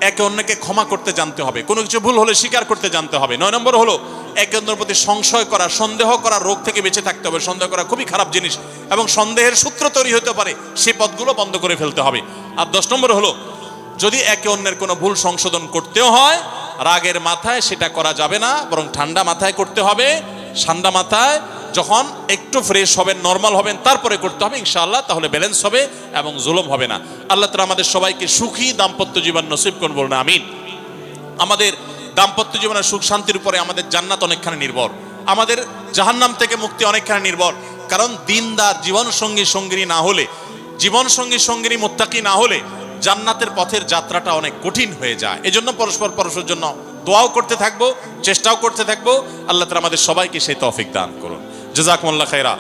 একে অন্যকে ক্ষমা করতে জানতে হবে, কোনো কিছু ভুল হলে স্বীকার করতে জানতে হবে। 9 নম্বর হলো একে অন্যের প্রতি সংশয় করা, সন্দেহ করা, রোগ থেকে বেঁচে থাকতে হবে। সন্দেহ করা খুবই খারাপ জিনিস এবং সন্দেহের সূত্র তৈরি হতে পারে, সেই পথগুলো বন্ধ করে ফেলতে হবে। আর 10 নম্বর হলো যদি একে অন্যের কোনো ভুল সংশোধন করতেও হয় রাগের মাথায় সেটা করা যাবে না, বরং ঠান্ডা মাথায় করতে হবে। ঠান্ডা মাথায় যখন একটু ফ্রেশ হবেন, নর্মাল হবেন, তারপরে করতে হবে ইনশাআল্লাহ, তাহলে ব্যালেন্স হবে এবং জুলুম হবে না। আল্লাহ তাআলা আমাদের সবাইকে সুখী দাম্পত্য জীবন নসিব করুন, বলুন আমিন। আমাদের দাম্পত্য জীবনের সুখ শান্তির উপরে আমাদের জান্নাত অনেকখানি নির্ভর, আমাদের জাহান্নাম থেকে মুক্তি অনেকখানি নির্ভর। কারণ দিনদার জীবন সঙ্গী সঙ্গিনী না হলে, জীবন সঙ্গী সঙ্গিনী মুত্তাকি না হলে জান্নাতের পথের যাত্রাটা অনেক কঠিন হয়ে যায়। এজন্য পরস্পর পরস্পরের জন্য দোয়াও করতে থাকবো, চেষ্টাও করতে থাকবো। আল্লাহ তাআলা আমাদের সবাইকে সেই তৌফিক দান করুন। জাযাকুমুল্লাহ খাইরা।